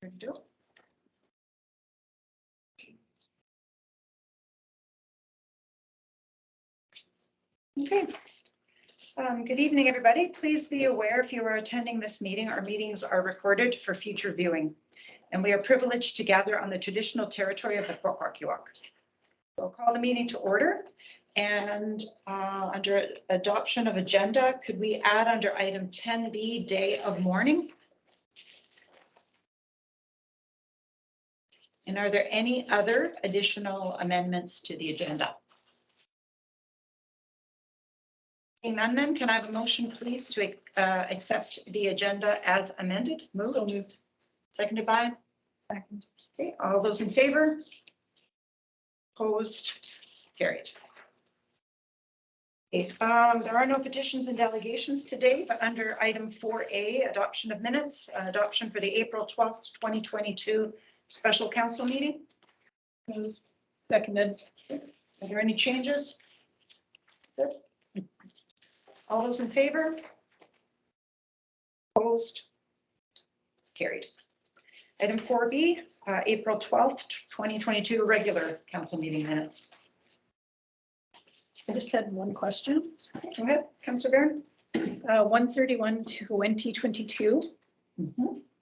Can do. Okay. Good evening, everybody. Please be aware if you are attending this meeting, our meetings are recorded for future viewing, and we are privileged to gather on the traditional territory of the Kwakwaka'wakw. We'll call the meeting to order, and under adoption of agenda, could we add under item 10B, day of mourning? And are there any other additional amendments to the agenda? Seeing none, then can I have a motion, please, to accept the agenda as amended? Moved. Seconded by? Second. Okay, all those in favor? Opposed? Carried. Okay, there are no petitions and delegations today, but under item 4A, adoption of minutes, adoption for the April 12th, 2022 special council meeting. Seconded. Are there any changes? Good. All those in favor? Opposed? It's carried. Item 4B, April 12th, 2022 regular council meeting minutes. I just had one question. Go ahead, Councillor Baird. 131/2022.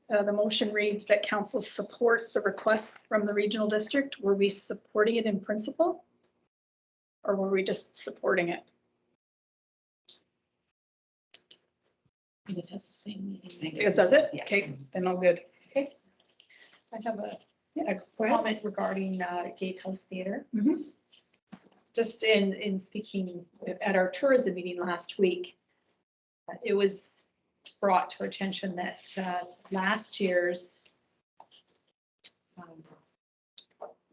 The motion reads that council support the request from the regional district. Were we supporting it in principle? Or were we just supporting it? It has the same meaning. Does it? Yeah. Okay, then all good. I have a comment regarding Gatehouse Theatre. Mhm. Just in speaking at our tourism meeting last week, it was brought to our attention that last year's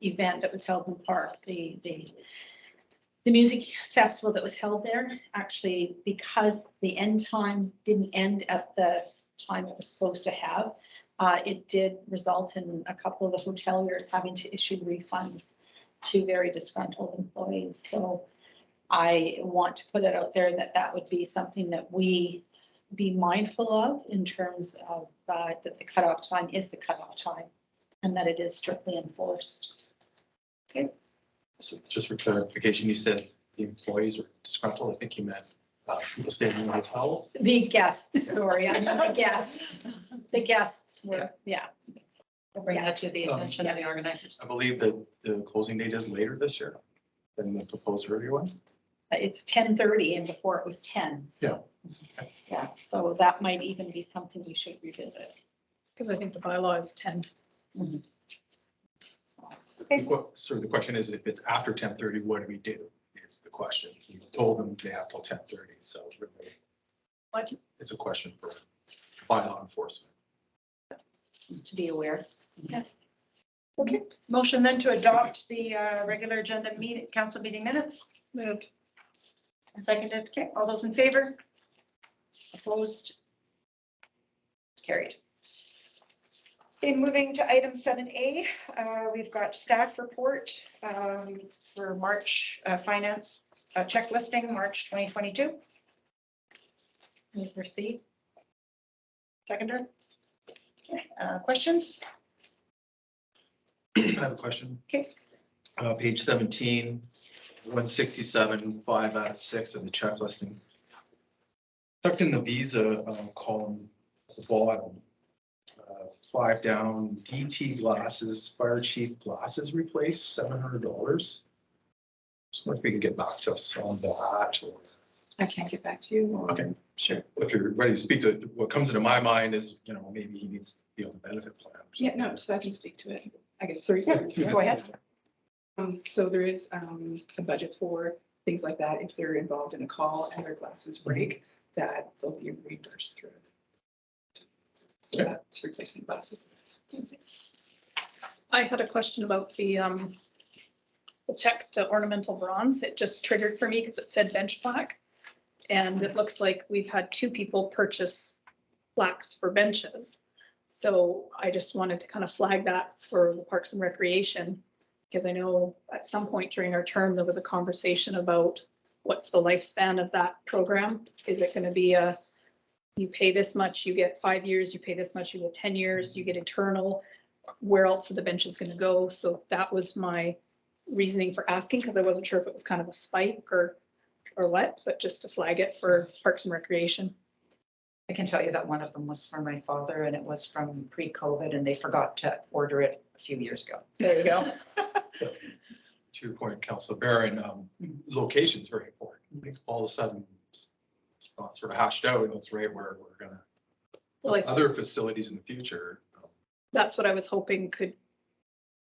event that was held in the park, the music festival that was held there, actually, because the end time didn't end at the time it was supposed to have, it did result in a couple of the hoteliers having to issue refunds to very disgruntled employees. So I want to put it out there that that would be something that we be mindful of in terms of that the cutoff time is the cutoff time and that it is strictly enforced. So just for clarification, you said the employees are disgruntled. I think you meant people staying in the hotel. The guests, sorry, I mean the guests. The guests were, yeah. We'll bring that to the attention of the organizers. I believe that the closing date is later this year than the proposed earlier one. It's 10:30 and before it was 10. So, yeah, so that might even be something we should revisit. Because I think the bylaw is 10. So the question is, if it's after 10:30, what do we do? Is the question. You told them they have till 10:30, so really, it's a question for bylaw enforcement. Just to be aware. Okay, motion then to adopt the regular agenda meeting, council meeting minutes. Moved. Seconded. Okay, all those in favor? Opposed? It's carried. Okay, moving to item 7A, we've got staff report for March finance check listing, March 2022. May proceed. Seconder. Okay, questions? I have a question. Okay. Page 17, 167, 5 out of 6 of the check listing. Tucked in the visa column at the bottom, 5 down, DT glasses, fire chief glasses replaced, $700. Just wonder if we can get back to us on that. Or, I can't get back to you. okay, sure. If you're ready to speak to it, what comes into my mind is, you know, maybe he needs to be on the benefit plan. or Yeah, something. no, so I can speak to it. I guess, sorry. Yeah, go ahead. So there is a budget for things like that. If they're involved in a call and their glasses break, that they'll be reimbursed through it. So Yeah. that's replacement glasses. I had a question about the checks to ornamental bronze. It just triggered for me because it said bench plaque. And it looks like we've had 2 people purchase plaques for benches. So I just wanted to kind of flag that for the Parks and Recreation, because I know at some point during our term, there was a conversation about what's the lifespan of that program? Is it going to be you pay this much, you get 5 years, you pay this much, you get 10 years, you get eternal? where else are the benches gonna go? So that was my reasoning for asking, because I wasn't sure if it was kind of a spike or what, but just to flag it for Parks and Recreation. I can tell you that one of them was for my father and it was from pre-COVID and they forgot to order it a few years ago. There you go. To your point, Councilor Barron, location is very important. Like all of a sudden, it's not sort of hashed out. It's right where we're gonna, Well, other facilities in the future. That's what I was hoping could,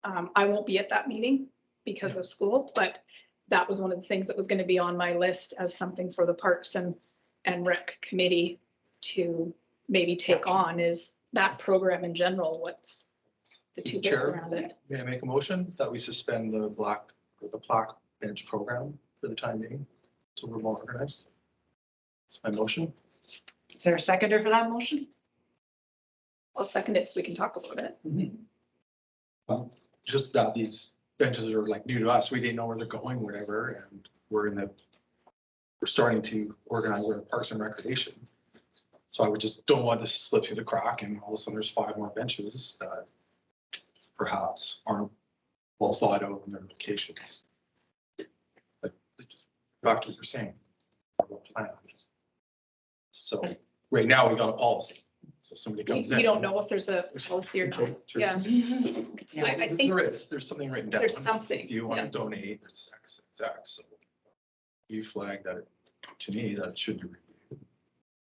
I won't be at that meeting because of school, but that was one of the things that was going to be on my list as something for the Parks and Rec Committee to maybe take on, is that program in general, what's the two bits Chair, around it. May I make a motion that we suspend the plaque bench program for the time being? So we're more organized. It's my motion. Is there a seconder for that motion? I'll second it so we can talk about it. Well, just that these benches are like new to us. We didn't know where they're going, whatever, and we're starting to organize with Parks and Recreation. So I would just don't want this to slip through the crack and all of a sudden there's 5 more benches that perhaps aren't well thought out in their locations. But just back to what you're saying, our plan. So right now we got a policy. So somebody comes in. You don't know if there's a policy or not. Sure. Yeah. I think There's something written down. there's something, If you want yeah. to donate, it's X, it's X. So you flag that, to me, that it should be reviewed.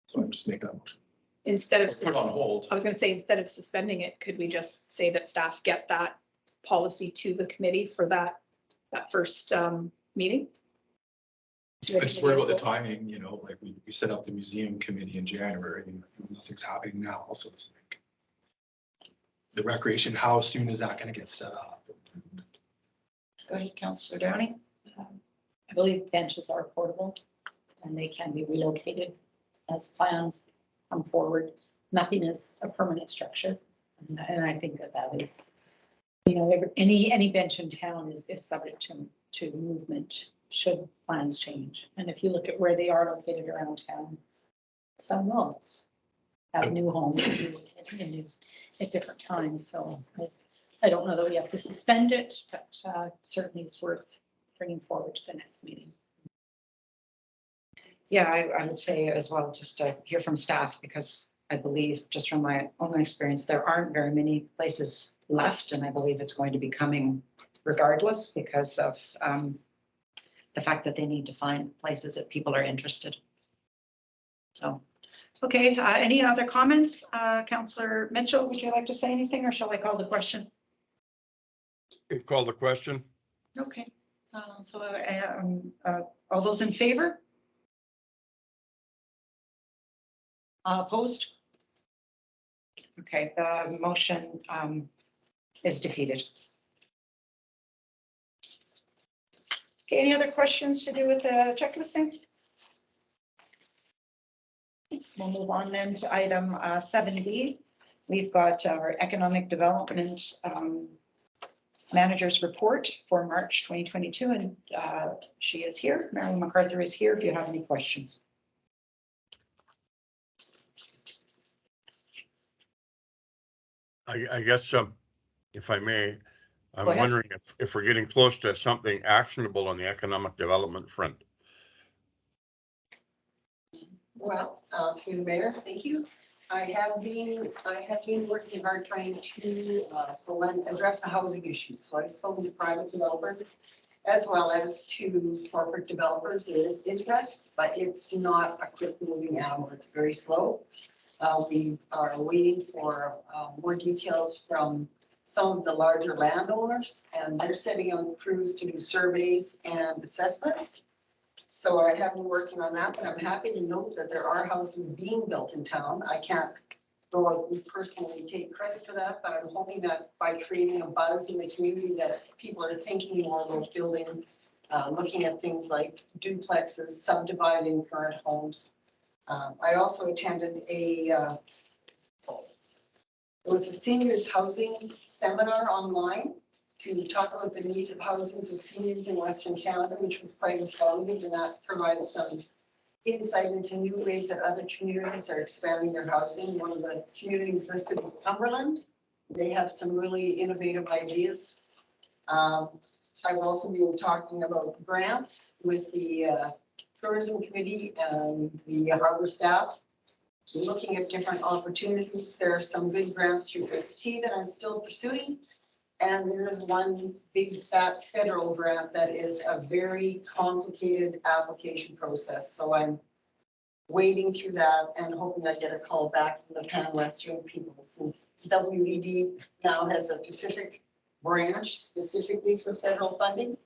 So I'm just making that motion. Instead of, Put it on hold. I was gonna say, instead of suspending it, could we just say that staff get that policy to the committee for that first meeting? I just worry about the timing, you know, like we set up the museum committee in January and nothing's happening now. So it's like the recreation, how soon is that going to get set up? Go ahead, Councillor Downey. I believe benches are portable and they can be relocated as plans come forward. Nothing is a permanent structure. And I think that is, you know, any bench in town is subject to movement should plans change. And if you look at where they are located around town, some will have new homes at different times. So I don't know that we have to suspend it, but certainly it's worth bringing forward to the next meeting. Yeah, I would say as well, just to hear from staff, because I believe just from my own experience, there aren't very many places left. And I believe it's going to be coming regardless because of the fact that they need to find places that people are interested. So, okay, any other comments? Councillor Mitchell, would you like to say anything or shall I call the question? You call the question? Okay, all those in favor? Opposed? Okay, the motion is defeated. Okay, any other questions to do with the checklisting? We'll move on then to item 7B. We've got our economic development manager's report for March 2022, and she is here. Marilyn MacArthur is here if you have any questions. I guess, if I may, I'm Go ahead. wondering if we're getting close to something actionable on the economic development front. Well, through the mayor, thank you. I have been working hard trying to address the housing issues. So I've spoken to private developers as well as to corporate developers. There is interest, but it's not a quick moving animal. It's very slow. We are waiting for more details from some of the larger landowners, and they're setting on crews to do surveys and assessments. So I have been working on that, but I'm happy to note that there are houses being built in town. I can't go out and personally take credit for that, but I'm hoping that by creating a buzz in the community that people are thinking more about building, looking at things like duplexes, subdividing current homes. I also attended it was a seniors housing seminar online to talk about the needs of housing of seniors in Western Canada, which was quite informative, and that provided some insight into new ways that other communities are expanding their housing. One of the communities listed is Cumberland, They have some really innovative ideas. I've also been talking about grants with the tourism committee and the harbor staff. Looking at different opportunities. There are some good grants through ST that I'm still pursuing. And there is one big fat federal grant that is a very complicated application process. So I'm wading through that and hoping I get a call back from the Pan Western people, since WED now has a Pacific branch specifically for federal funding.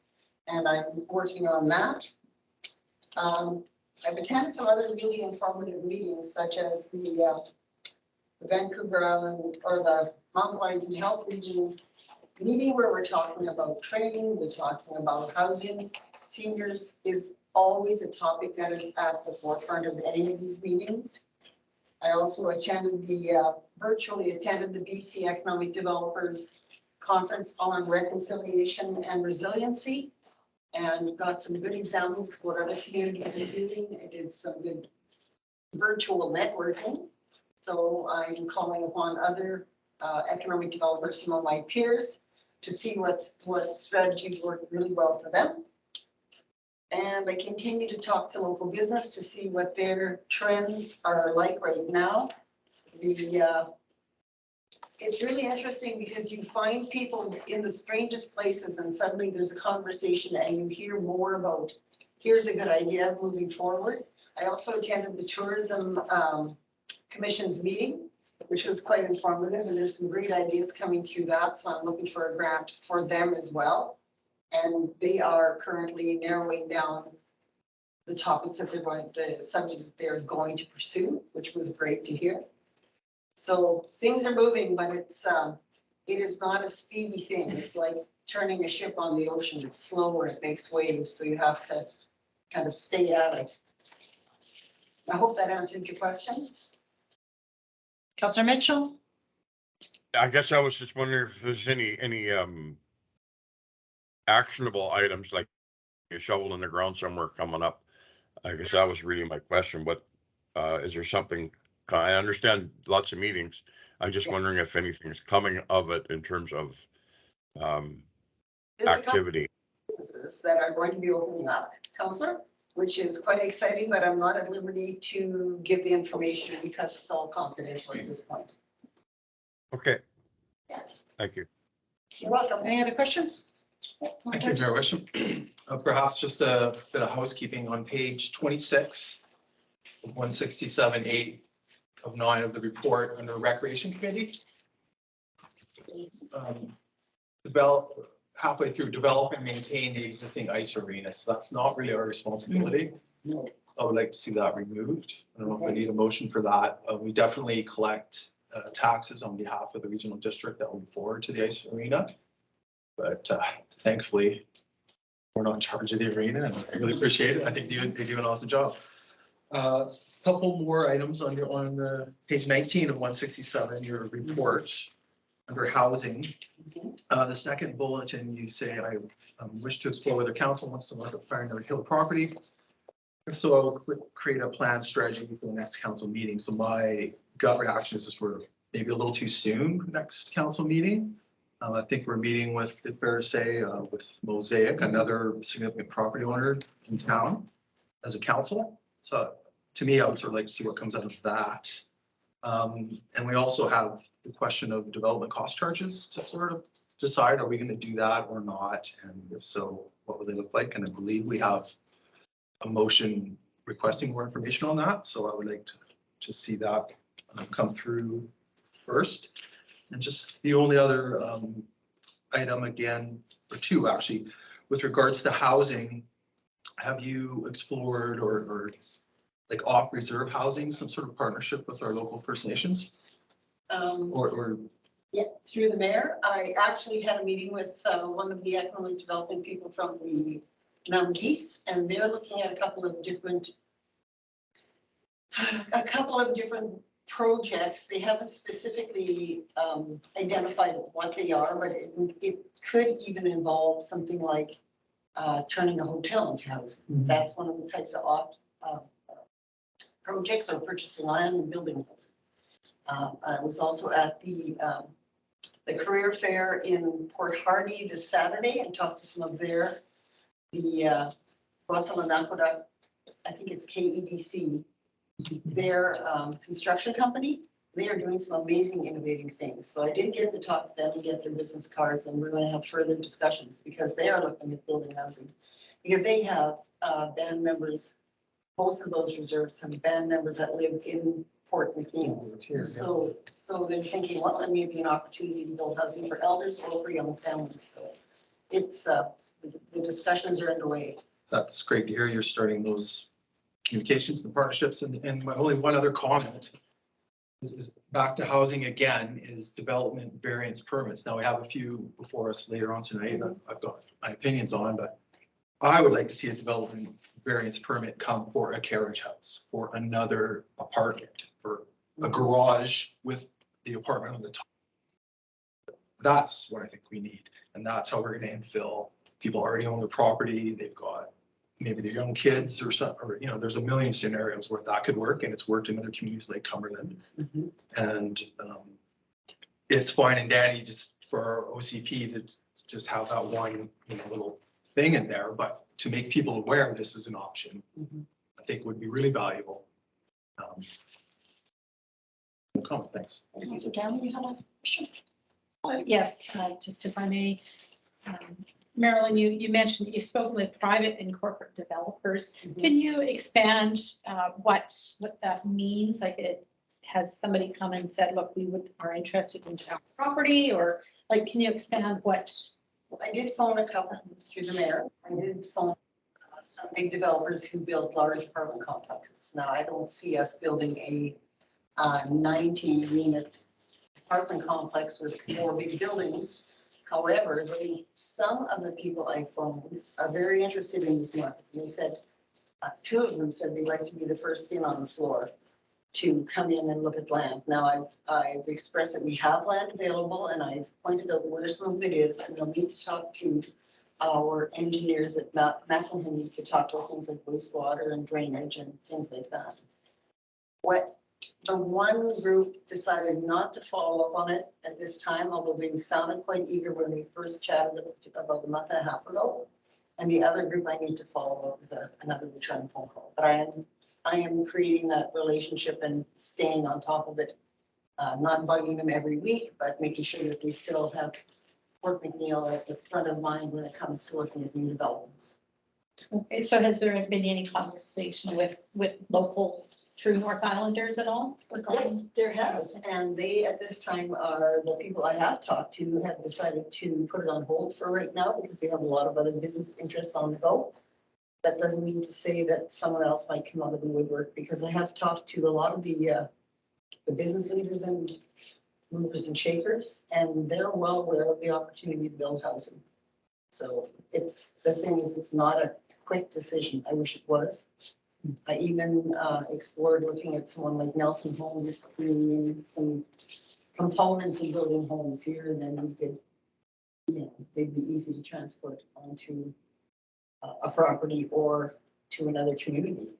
And I'm working on that. I've attended some other really informative meetings, such as the Vancouver Island or the Mount Washington Health Region meeting, where we're talking about training, we're talking about housing. Seniors is always a topic that is at the forefront of any of these meetings. I also attended virtually attended the BC Economic Developers Conference on Reconciliation and Resiliency, and got some good examples of what other communities are doing. I did some good virtual networking. So I'm calling upon other economic developers, some of my peers, to see what strategies work really well for them. And I continue to talk to local business to see what their trends are like right now. It's really interesting because you find people in the strangest places and suddenly there's a conversation and you hear more about, here's a good idea moving forward. I also attended the Tourism Commission's meeting, which was quite informative, and there's some great ideas coming through that. So I'm looking for a grant for them as well. And they are currently narrowing down the topics that the subjects that they're going to pursue, which was great to hear. So things are moving, but it is not a speedy thing. It's like turning a ship on the ocean. It's slower, it makes waves, so you have to kind of stay at it. I hope that answered your question. Councillor Mitchell? I guess I was just wondering if there's any actionable items like a shovel in the ground somewhere coming up. I guess that was really my question, but is there something, I understand lots of meetings. I'm just wondering if anything's coming of it in terms of There's a couple activity. businesses that are going to be opening up, Councillor, which is quite exciting, but I'm not at liberty to give the information because it's all confidential at this point. Okay. Yeah. Thank you. You're welcome. Any other questions? Thank you, Mayor Wisham. Perhaps just a bit of housekeeping on page 26, 167(8) of 9 of the report under Recreation Committee. Halfway through, develop and maintain the existing ice arena. So that's not really our responsibility. I would like to see that removed. I don't know if I need a motion for that. We definitely collect taxes on behalf of the regional district that will forward to the ice arena. But thankfully, we're not in charge of the arena, and I really appreciate it. I think they do an awesome job. Couple more items on the page 19 of 167, your report under housing. The second bulletin, you say, I wish to explore whether council wants to look at Firewood Hill property. If so, I will create a plan strategy for the next council meeting. So my gut reaction is just we're maybe a little too soon for next council meeting. I think we're meeting with, if fair to say, with Mosaic, another significant property owner in town, as a council. So to me, I would sort of like to see what comes out of that. And we also have the question of development cost charges to sort of decide, are we going to do that or not? And if so, what would they look like? And I believe we have a motion requesting more information on that. So I would like to see that come through first. And just the only other item again, or two actually, with regards to housing, have you explored or like off reserve housing, some sort of partnership with our local First Nations? Or Yeah, through the mayor. I actually had a meeting with one of the economic development people from the Namgis, and they're looking at a couple of different projects. They haven't specifically identified what they are, but it could even involve something like turning a hotel into housing. That's one of the types of projects, or purchasing land and building housing. I was also at the the career fair in Port Hardy this Saturday and talk to some of the Rosalind Aqueduct, I think it's KEDC, their construction company. They are doing some amazing innovating things. So I did get to talk to them and get their business cards, and we're going to have further discussions because they are looking at building housing. Because they have band members, both of those reserves have band members that live in Port McNeil. So they're thinking, well, it may be an opportunity to build housing for elders or for young families. So it's, the discussions are underway. That's great to hear you're starting those communications and partnerships. And my only one other comment is back to housing again, is development variance permits. Now we have a few before us later on tonight that I've got my opinions on, but I would like to see a development variance permit come for a carriage house, for another apartment, for a garage with the apartment on the top. That's what I think we need. And that's how we're going to infill. People already own their property. They've got maybe their young kids or something, or, you know, there's a million scenarios where that could work, and it's worked in other communities like Cumberland. And it's fine and dandy just for our OCP to just have that one, you know, little thing in there, but to make people aware this is an option, I think would be really valuable. No comment, thanks. Councillor Downey, you had a question? Yes, just if I may. Marilyn, you mentioned you've spoken with private and corporate developers. Can you expand what that means? Like, has somebody come and said, look, we are interested in town property, or like, can you expand what? I did phone a couple through the mayor. I did phone some big developers who build large apartment complexes. Now, I don't see us building a 90-unit apartment complex with 4 big buildings. However, some of the people I phoned are very interested in this market. And they said, 2 of them said they'd like to be the first in on the floor to come in and look at land. Now, I've expressed that we have land available, and I've pointed out where some of it is, and they'll need to talk to our engineers at McElhinney to talk about things like wastewater and drainage and things like that. What the one group decided not to follow up on it at this time, although they sounded quite eager when we first chatted about a month and a half ago. And the other group, I need to follow up with another return phone call. But I am creating that relationship and staying on top of it, not bugging them every week, but making sure that they still have Port McNeil at the front of mind when it comes to looking at new developments. Okay, so has there been any conversation with local true North Islanders at all? Yeah, there has, and they at this time are the people I have talked to have decided to put it on hold for right now because they have a lot of other business interests on the go. That doesn't mean to say that someone else might come out of the woodwork, because I have talked to a lot of the business leaders and movers and shakers, and they're well aware of the opportunity to build housing. So the thing is, it's not a quick decision. I wish it was. I even explored looking at someone like Nelson Homes, bringing in some components of building homes here, and then we could, you know, they'd be easy to transport onto a property or to another community.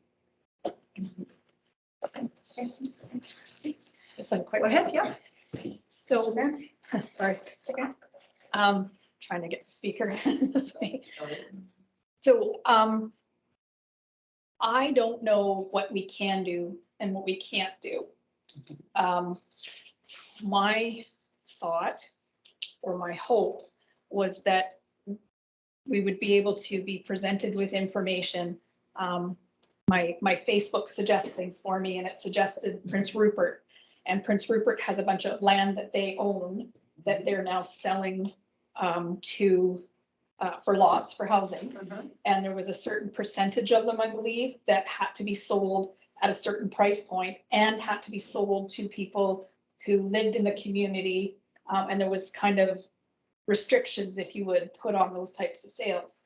Just a quick. Go ahead, yeah. So, sorry. It's okay. Trying to get the speaker this way. So, I don't know what we can do and what we can't do. My thought or my hope was that we would be able to be presented with information. My Facebook suggested things for me, and it suggested Prince Rupert. And Prince Rupert has a bunch of land that they own that they're now selling for lots for housing. And there was a certain percentage of them, I believe, that had to be sold at a certain price point and had to be sold to people who lived in the community. And there was kind of restrictions, if you would, put on those types of sales.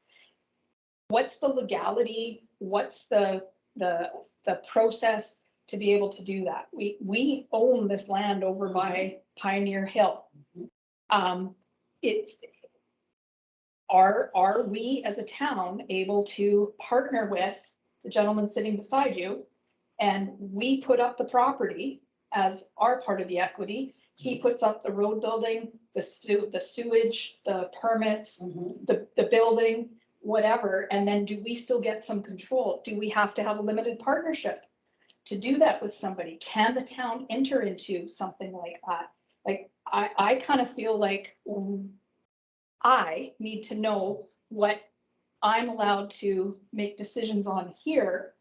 What's the legality? What's the process to be able to do that? We own this land over by Pioneer Hill. Are we as a town able to partner with the gentleman sitting beside you, and we put up the property as our part of the equity, He puts up the road building, the sewage, the permits, Mhm. the building, whatever, and then do we still get some control? Do we have to have a limited partnership to do that with somebody? Can the town enter into something like that? Like, I kind of feel like I need to know what I'm allowed to make decisions on here,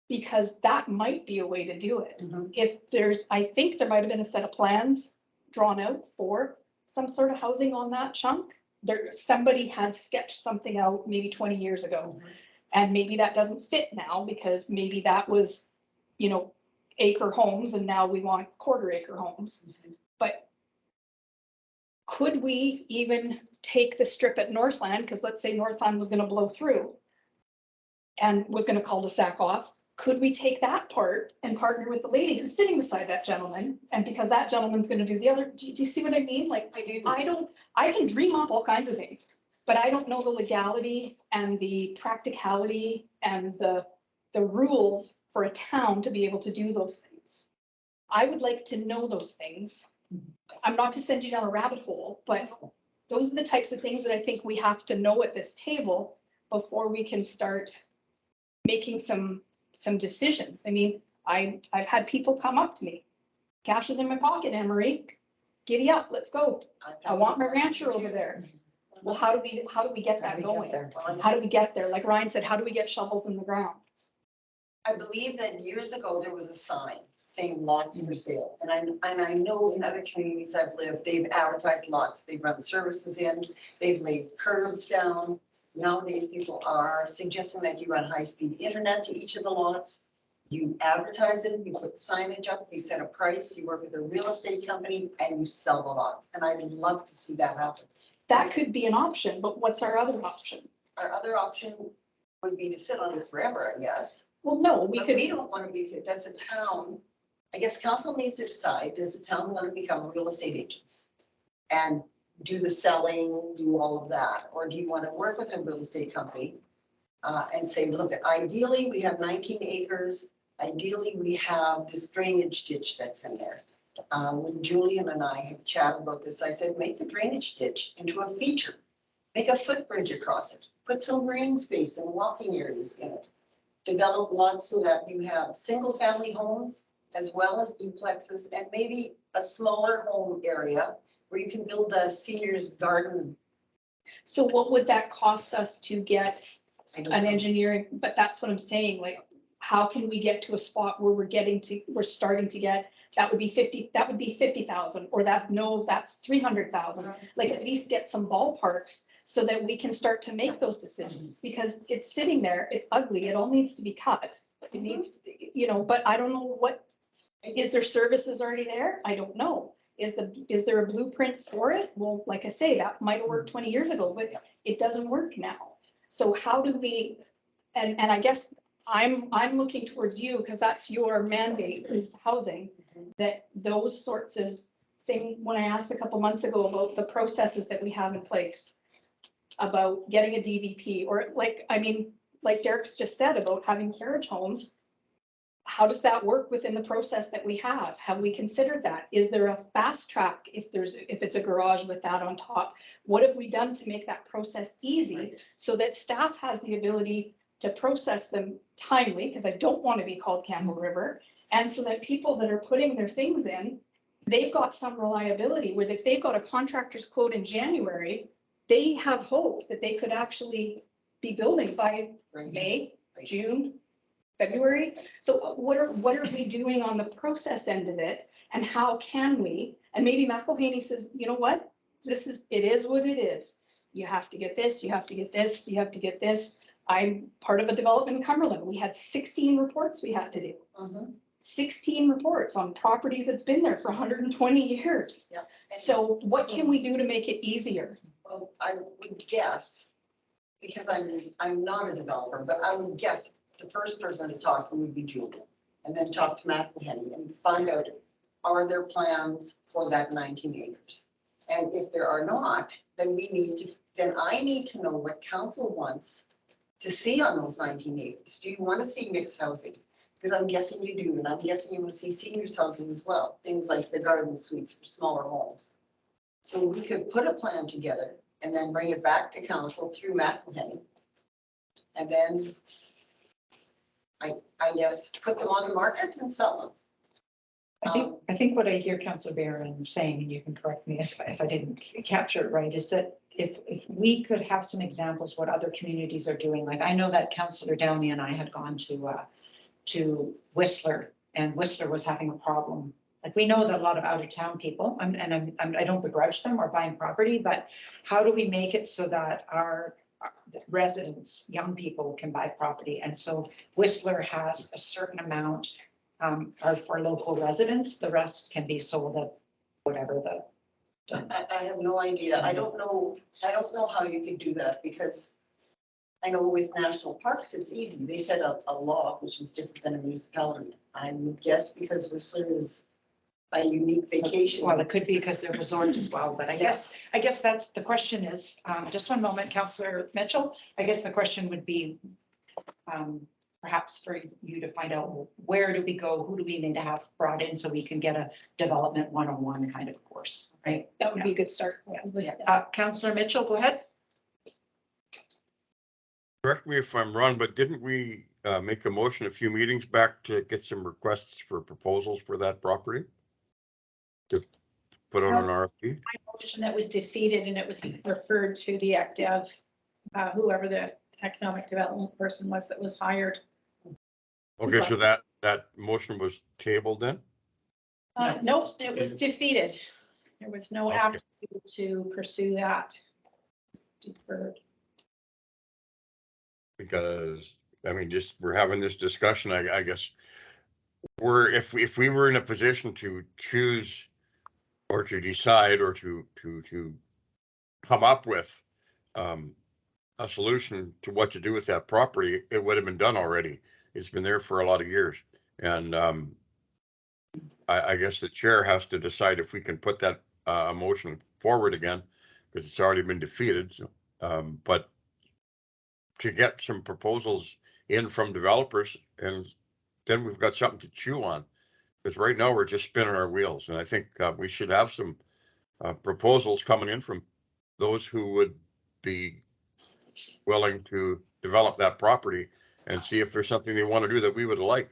because that might be a way to do it. Mhm. If there's, I think there might have been a set of plans drawn out for some sort of housing on that chunk. There, somebody had sketched something out maybe 20 years ago. And maybe that doesn't fit now, because maybe that was, you know, acre homes and now we want quarter acre homes. But could we even take the strip at Northland, because let's say Northland was gonna blow through and was gonna cul-de-sac off, could we take that part and partner with the lady who's sitting beside that gentleman? And because that gentleman's gonna do the other, do you see what I mean? Like, I do. I can dream up all kinds of things, but I don't know the legality and the practicality and the rules for a town to be able to do those things. I would like to know those things. I'm not to send you down a rabbit hole, but those are the types of things that I think we have to know at this table before we can start making some decisions. I mean, I've had people come up to me, cash is in my pocket, Anne-Marie, giddy up, let's go. I want my rancher over there. Well, how do we get that going? How do we get there? Like Ryan said, how do we get shovels in the ground? I believe that years ago, there was a sign saying lots for sale. And I know in other communities I've lived, they've advertised lots, they've run services in, they've laid curbs down. Nowadays, people are suggesting that you run high-speed internet to each of the lots. You advertise it, you put signage up, you set a price, you work with a real estate company, and you sell the lots. And I'd love to see that happen. That could be an option, but what's our other option? Our other option would be to sit on it forever, I guess. Well, no, we But could. we don't want to be, that's a town. I guess council needs to decide, does the town want to become real estate agents? And do the selling, do all of that? Or do you want to work with a real estate company? And say, look, ideally, we have 19 acres. Ideally, we have this drainage ditch that's in there. When Julian and I have chatted about this, I said, make the drainage ditch into a feature. Make a footbridge across it. Put some green space and walking areas in it. Develop lots so that you have single-family homes as well as duplexes, and maybe a smaller home area where you can build a senior's garden. So what would that cost us to get I don't an know. engineering? But that's what I'm saying, like, how can we get to a spot where we're starting to get, that would be 50,000, or that's 300,000. Like, at least get some ballparks so that we can start to make those decisions, because it's sitting there, it's ugly, it all needs to be cut. It needs, you know, but I don't know what, is there services already there? I don't know. Is there a blueprint for it? Well, like I say, that might have worked 20 years ago, but it doesn't work now. So how do we, and I guess I'm looking towards you, because that's your mandate, is housing, that those sorts of things, when I asked a couple months ago about the processes that we have in place, about getting a DVP, or like, I mean, like Derek's just said about having carriage homes, how does that work within the process that we have? Have we considered that? Is there a fast track if it's a garage with that on top? What have we done to make that process easy so that staff has the ability to process them timely? Because I don't want to be called Campbell River. And so that people that are putting their things in, they've got some reliability, where if they've got a contractor's quote in January, they have hope that they could actually be building by May, June, February. So what are we doing on the process end of it, and how can we? And maybe McElhaney says, you know what, it is what it is. You have to get this, you have to get this, you have to get this. I'm part of a development in Cumberland. We had 16 reports we had to do. 16 reports on properties that's been there for 120 years. Yeah. So what can we do to make it easier? Well, I would guess, because I'm not a developer, but I would guess the first person to talk to would be Julian, and then talk to McElhaney and find out, are there plans for that 19 acres? And if there are not, then I need to know what council wants to see on those 19 acres. Do you want to see mixed housing? Because I'm guessing you do, and I'm guessing you will see seniors housing as well, things like the garden suites for smaller homes. So we could put a plan together and then bring it back to council through McElhenney. And then I guess put them on the market and sell them. I think what I hear Councillor Barron saying, and you can correct me if I didn't capture it right, is that if we could have some examples what other communities are doing, like I know that Councillor Downey and I had gone to Whistler, and Whistler was having a problem. Like we know that a lot of out of town people, I don't begrudge them or buying property, but how do we make it so that our residents, young people can buy property? And so Whistler has a certain amount are for local residents. The rest can be sold at whatever I have no idea. I don't know how you could do that because I know with national parks, it's easy. They set up a law, which is different than a municipality. I would guess because Whistler is a unique vacation. Well, it could be because they're resorts as well, but I guess that's the question is, just one moment, Councillor Mitchell. I guess the question would be perhaps for you to find out where do we go, who do we need to have brought in so we can get a development 101 kind of course, right? That would be a good start. Councillor Mitchell, go ahead. Correct me if I'm wrong, but didn't we make a motion a few meetings back to get some requests for proposals for that property? To put out an RFP? Motion that was defeated and it was referred to the ACDEV, whoever the economic development person was that was hired. Okay, so that motion was tabled then? No, it was defeated. There was no Okay. aptitude to pursue that. Deferred. Because, I mean, just we're having this discussion, I guess. If we were in a position to choose or to decide or to come up with a solution to what to do with that property, it would have been done already. It's been there for a lot of years. And I guess the chair has to decide if we can put that motion forward again, because it's already been defeated. So, but to get some proposals in from developers, and then we've got something to chew on. Because right now we're just spinning our wheels, and I think we should have some proposals coming in from those who would be willing to develop that property and see if there's something they want to do that we would like.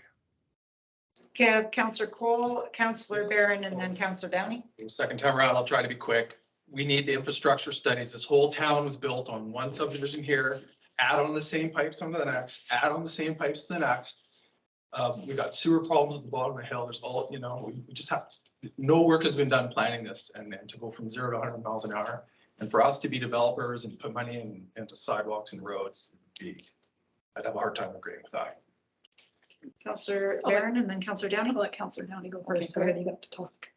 Okay, I have Councillor Cole, Councillor Barron, and then Councillor Downey. Second time around, I'll try to be quick. We need the infrastructure studies. This whole town was built on one subdivision here, add on the same pipes on the next, add on the same pipes to the next. We got sewer problems at the bottom of the hill. There's all, we just have, no work has been done planning this and to go from 0 to 100 miles an hour. And for us to be developers and put money into sidewalks and roads, I'd have a hard time agreeing with that. Councillor Barron and then Councillor Downey. I'll let Councillor Downey go Okay, first. go ahead. You got to talk.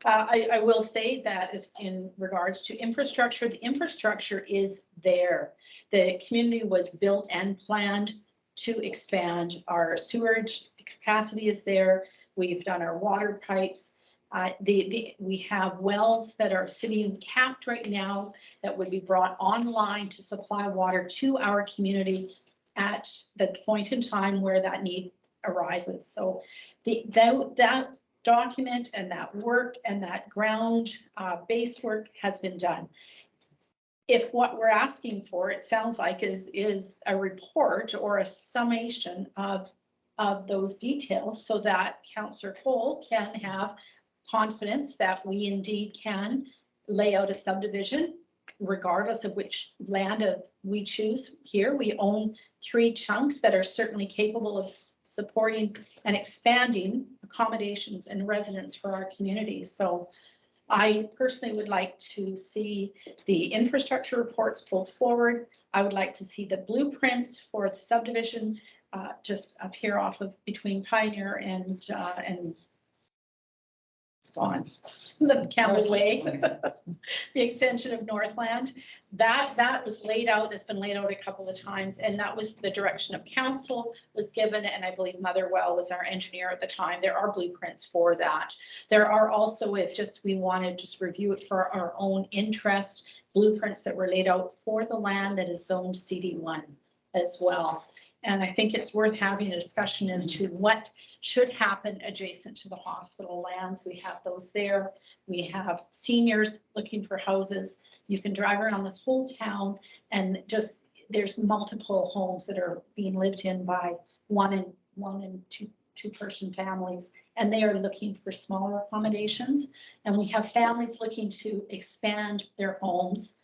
I will say that is in regards to infrastructure, the infrastructure is there. The community was built and planned to expand. Our sewage capacity is there. We've done our water pipes. We have wells that are sitting capped right now that would be brought online to supply water to our community at the point in time where that need arises. So that document and that work and that ground base work has been done. If what we're asking for, it sounds like is a report or a summation of those details so that Councillor Cole can have confidence that we indeed can lay out a subdivision regardless of which land we choose here. We own 3 chunks that are certainly capable of supporting and expanding accommodations and residence for our communities. So I personally would like to see the infrastructure reports pulled forward. I would like to see the blueprints for the subdivision just up here off of between Pioneer and it's gone, the Campbell Way, the extension of Northland. That was laid out, that's been laid out a couple of times, and that was the direction of council was given, and I believe Motherwell was our engineer at the time. There are blueprints for that. There are also, if just we want to just review it for our own interest, blueprints that were laid out for the land that is zoned CD1 as well. And I think it's worth having a discussion as to what should happen adjacent to the hospital lands. We have those there. We have seniors looking for houses. You can drive around this whole town and just, there's multiple homes that are being lived in by one and two-person families. And they are looking for smaller accommodations. And we have families looking to expand their homes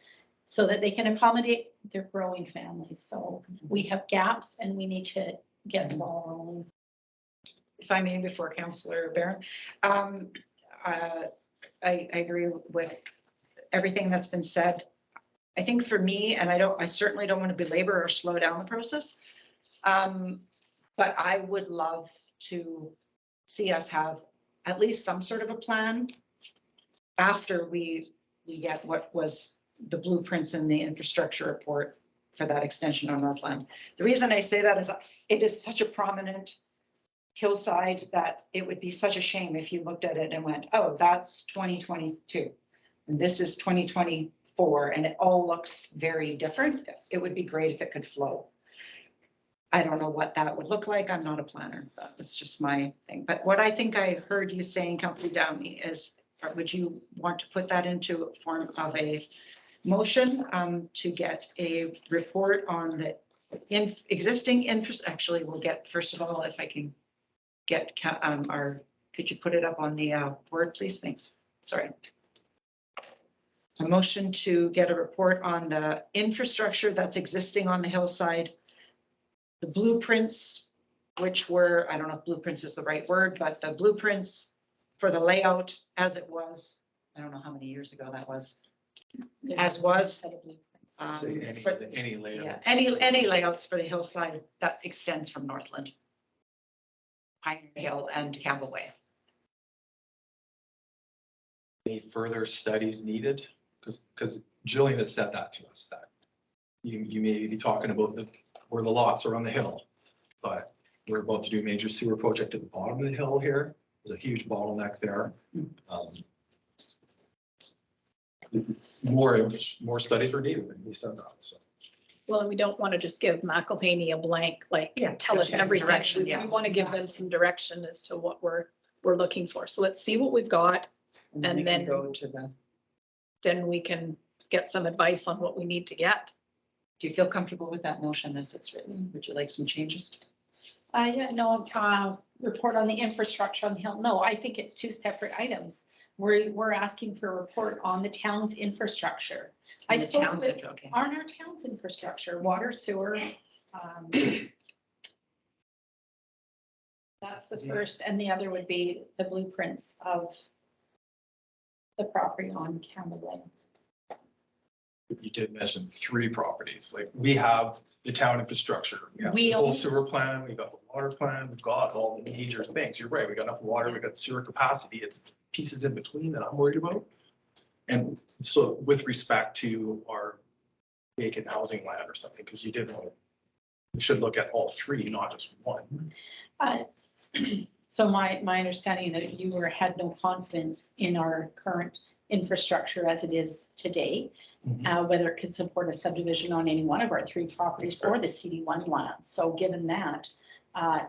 so that they can accommodate their growing families. So we have gaps and we need to get the ball rolling. If I may, before Councillor Barron, I agree with everything that's been said. I think for me, and I certainly don't want to belabor or slow down the process. But I would love to see us have at least some sort of a plan after we get what was the blueprints and the infrastructure report for that extension on Northland. The reason I say that is it is such a prominent hillside that it would be such a shame if you looked at it and went, oh, that's 2022. And this is 2024, and it all looks very different. It would be great if it could flow. I don't know what that would look like. I'm not a planner, but it's just my thing. But what I think I heard you saying, Councillor Downey, is would you want to put that into a form of a motion to get a report on the existing infrastructure? Actually, we'll get, first of all, if I can get could you put it up on the board, please? Thanks. Sorry. A motion to get a report on the infrastructure that's existing on the hillside, the blueprints, which were, I don't know if blueprints is the right word, but the blueprints for the layout as it was, I don't know how many years ago that was, as was. Say For- any Yeah, layout. any layouts for the hillside that extends from Northland, Pioneer Hill and Campbell Way. Any further studies needed? Because Jillian has said that to us, that you may be talking about where the lots are on the hill, but we're about to do a major sewer project at the bottom of the hill here. There's a huge bottleneck there. More studies are needed, and he said that, so. Well, we don't want to just give McElhaney a blank, like, Yeah, tell us just give everything. direction, We yeah, want to give them some direction as to what we're looking for. So let's see what we've got. we And can then- go to the, Then we can get some advice on what we need to get. do you feel comfortable with that motion as it's written? Would you like some changes? Yeah, no, report on the infrastructure on the hill. No, I think it's two separate items. We're asking for a report on the town's infrastructure. I The spoke town's with, okay. on our town's infrastructure, water, sewer. That's the first, and the other would be the blueprints of the property on Campbell Lane. You did mention 3 properties, like we have the town infrastructure, we have We the whole own- sewer plan, we got the water plan, we've got all the major things. You're right, we got enough water, we got sewer capacity. It's pieces in between that I'm worried about. And so with respect to our vacant housing land or something, because you did, we should look at all 3, not just one. So my understanding that you had no confidence in our current infrastructure as it is today, whether it could support a subdivision on any one of our 3 properties or the CD1 land. So given that,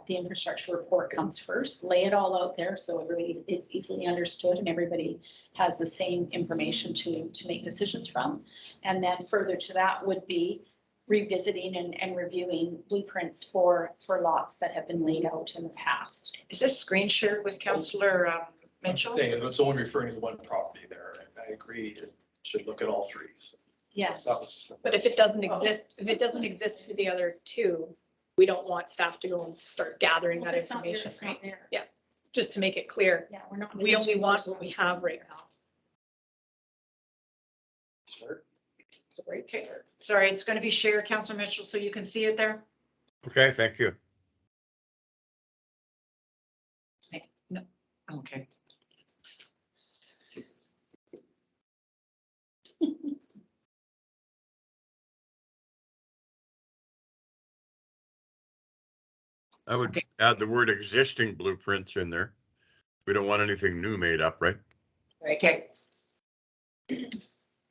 the infrastructure report comes first, lay it all out there so everybody it's easily understood and everybody has the same information to make decisions from. And then further to that would be revisiting and reviewing blueprints for lots that have been laid out in the past. Is this screen shared with Councillor Mitchell? Saying it's only referring to one property there, and I agree, it should look at all 3. So Yeah. that was just. But if it doesn't exist for the other 2, we don't want staff to go and start gathering that It's not there, information, it's not right? there. Yeah. Just to make it clear, Yeah, we're not. we only want what we have right now. Start. It's a great start. Sorry, it's going to be shared, Councillor Mitchell, so you can see it there. Okay, thank you. No, okay. I would Okay. add the word existing blueprints in there. We don't want anything new made up, right? Okay,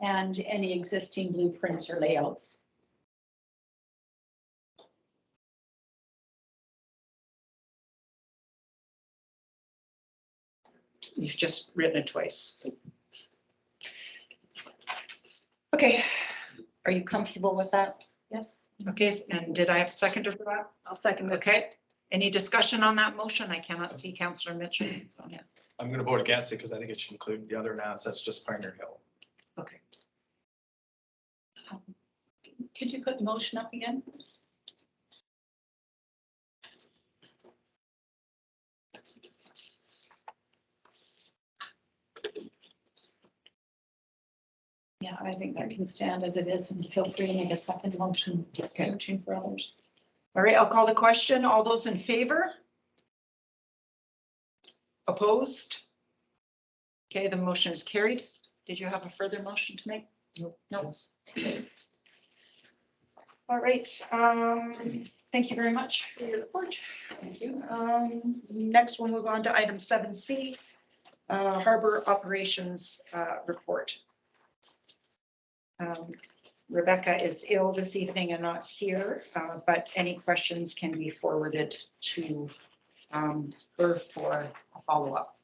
And any existing blueprints or layouts. You've just written it twice. Okay, are you comfortable with that? Yes. Okay, and did I have a seconder for that? I'll second it. Okay, any discussion on that motion? I cannot see Councillor Mitchell. Yeah. I'm gonna vote against it because I think it should include the other lands. That's just Pioneer Hill. Okay, Could you put the motion up again? Yeah, I think that can stand as it is, and feel free to make a second motion, coaching for others. all right, I'll call the question. All those in favor? Opposed? Okay, the motion is carried. Did you have a further motion to make? No. All right, thank you very much for your report. Thank you. Next, we'll move on to item 7C, Harbor Operations Report. Rebecca is ill this evening and not here, but any questions can be forwarded to her for a follow-up.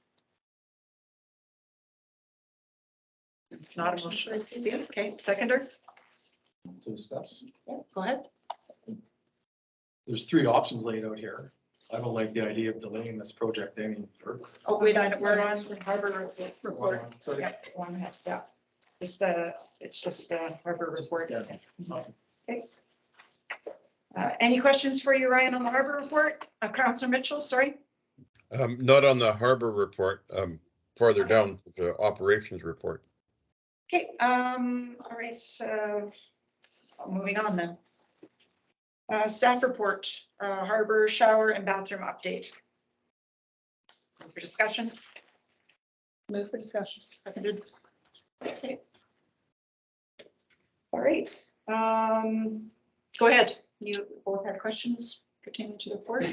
Not a motion. Okay, seconder? To discuss. Yeah, go ahead. There's 3 options laid out here. I don't like the idea of delaying this project any further. Oh, we're on the harbor report. So Yeah, one has, yeah. It's just the harbor report. Okay. Any questions for you, Ryan, on the harbor report? Councillor Mitchell, sorry. Not on the harbor report, farther down, the operations report. Okay, all right, moving on then. Staff report, harbor shower and bathroom update. For discussion. Move for discussion. Seconded. Okay. All right, go ahead. You both had questions pertaining to the report.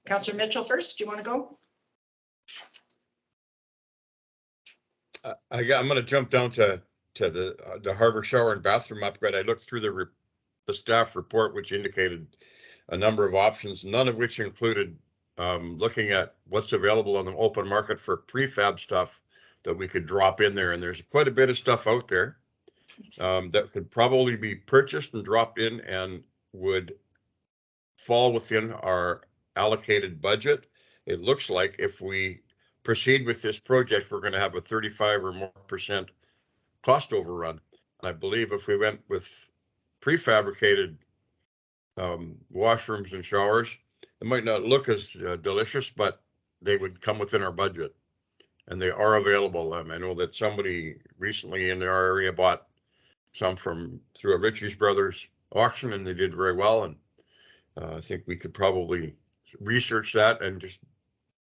Councillor Mitchell first, do you want to go? I'm going to jump down to the harbor shower and bathroom upgrade. I looked through the staff report, which indicated a number of options, none of which included looking at what's available on the open market for prefab stuff that we could drop in there. And there's quite a bit of stuff out there that could probably be purchased and dropped in and would fall within our allocated budget. It looks like if we proceed with this project, we're going to have a 35% or more cost overrun. And I believe if we went with prefabricated washrooms and showers, it might not look as delicious, but they would come within our budget. And they are available. I know that somebody recently in our area bought some through a Ritchie's Brothers auction, and they did very well. And I think we could probably research that and just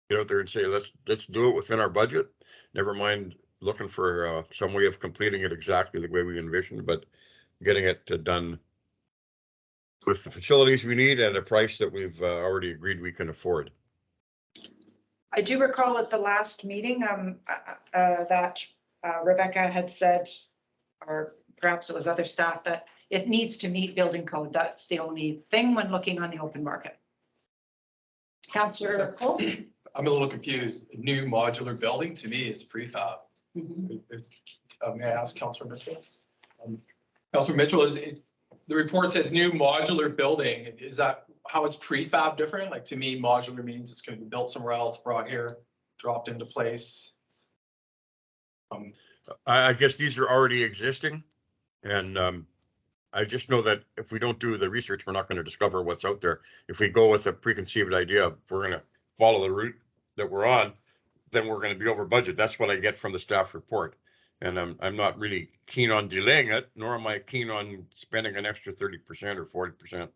get out there and say, let's do it within our budget. Never mind looking for some way of completing it exactly the way we envisioned, but getting it done with the facilities we need at a price that we've already agreed we can afford. I do recall at the last meeting that Rebecca had said, or perhaps it was other staff, that it needs to meet building code. That's the only thing when looking on the open market. Councillor Cole? I'm a little confused. New modular building to me is prefab. Mhm. May I ask Councillor Mitchell? Councillor Mitchell, the report says new modular building. Is that how is prefab different? Like, to me, modular means it's going to be built somewhere else, brought here, dropped into place. I guess these are already existing, and I just know that if we don't do the research, we're not going to discover what's out there. If we go with a preconceived idea, if we're going to follow the route that we're on, then we're going to be over budget. That's what I get from the staff report. And I'm not really keen on delaying it, nor am I keen on spending an extra 30% or 40%.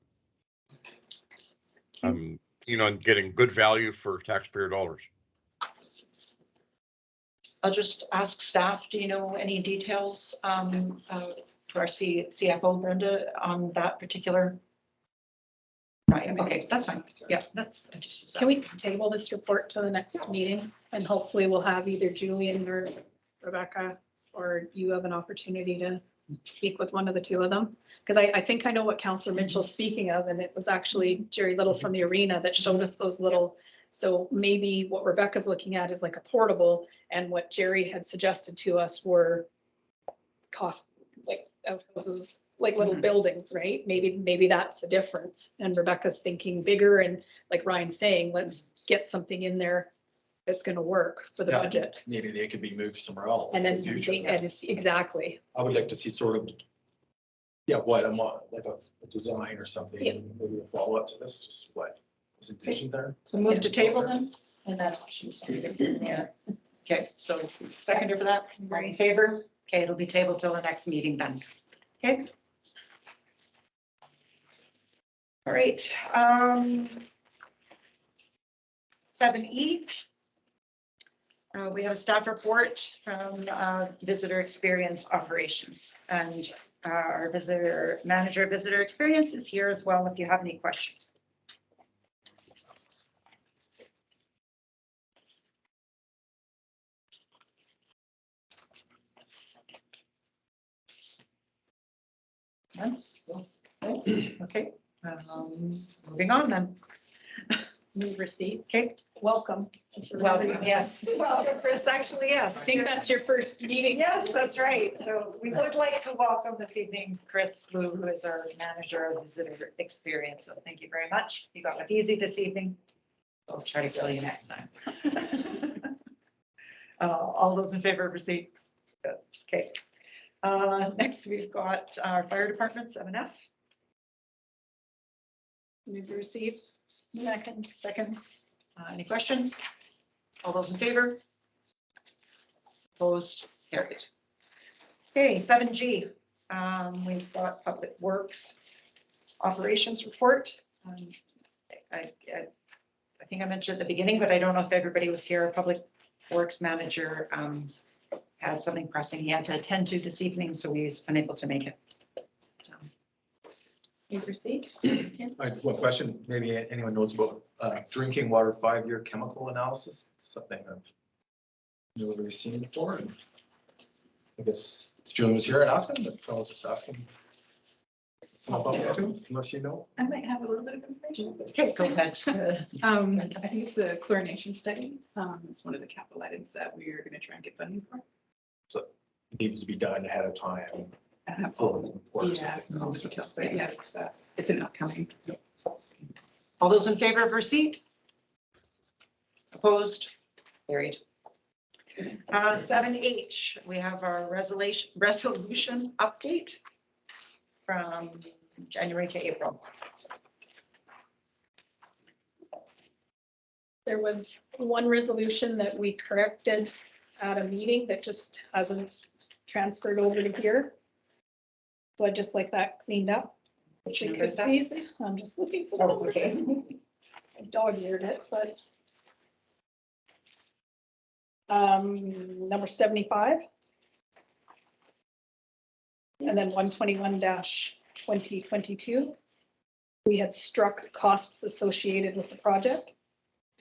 I'm keen on getting good value for taxpayer dollars. I'll just ask staff, do you know any details to our CFO, Brenda, on that particular? Right, okay, that's fine. Yeah, that's. I just was Can we asking. table this report to the next meeting, and hopefully we'll have either Julian or Rebecca, or you have an opportunity to speak with one of the two of them? Because I think I know what Councillor Mitchell's speaking of, and it was actually Jerry Little from the arena that showed us those little So maybe what Rebecca's looking at is like a portable, and what Jerry had suggested to us were like outhouses, like little Mhm. buildings, right? Maybe that's the difference. And Rebecca's thinking bigger, and like Ryan's saying, let's get something in there that's gonna work for the Yeah, budget. Maybe they could be moved somewhere else. And in then, the future. exactly. I would like to see sort of, yeah, what, like a design or something, Yeah. maybe a follow-up to this, just what is envisioned there. So move to table then? And that's what she was saying. Yeah. Okay, so seconder for that, all in favor? Okay, it'll be tabled till the next meeting then. Okay. All right, 7E. We have a staff report from Visitor Experience Operations, and our manager of Visitor Experience is here as well if you have any questions. None? Okay, moving on then. Move receipt. Okay, Welcome. welcome, yes. Welcome, Chris, actually, I yes. think that's your first meeting. Yes, that's right. So we would like to welcome this evening Chris Wu, who is our manager of visitor experience. So thank you very much. You got it easy this evening. I'll try to grill you next time. All those in favor of receipt? Good. Okay. Next, we've got our fire department, 7F. Move receipt. Second. Any questions? All those in favor? Opposed, carried. Okay, 7G. We've got Public Works Operations Report. I think I mentioned at the beginning, but I don't know if everybody was here. Our Public Works Manager had something pressing he had to attend to this evening, so he's unable to make it. Move receipt. One question, maybe anyone knows about drinking water 5-year chemical analysis, It's something I've never really seen before. And I guess Julian was here and asked him, but I'll just ask him. Unless you know. I might have a little bit of information. Okay, go ahead. I think it's the chlorination study. It's one of the capital items that we are going to try and get funding for. It needs to be done ahead of time. I have Full all, reports. yeah, some of those details, but yeah, it's an upcoming. All those in favor of receipt? Opposed? Carried. 7H, we have our resolution update from January to April. There was one resolution that we corrected at a meeting that just hasn't transferred over to here. So I just like that cleaned up. Which We number could is that? please, I'm just looking for the Oh, number. okay. I dog-eared it, but. Number 75. And then 121-2022. We had struck costs associated with the project.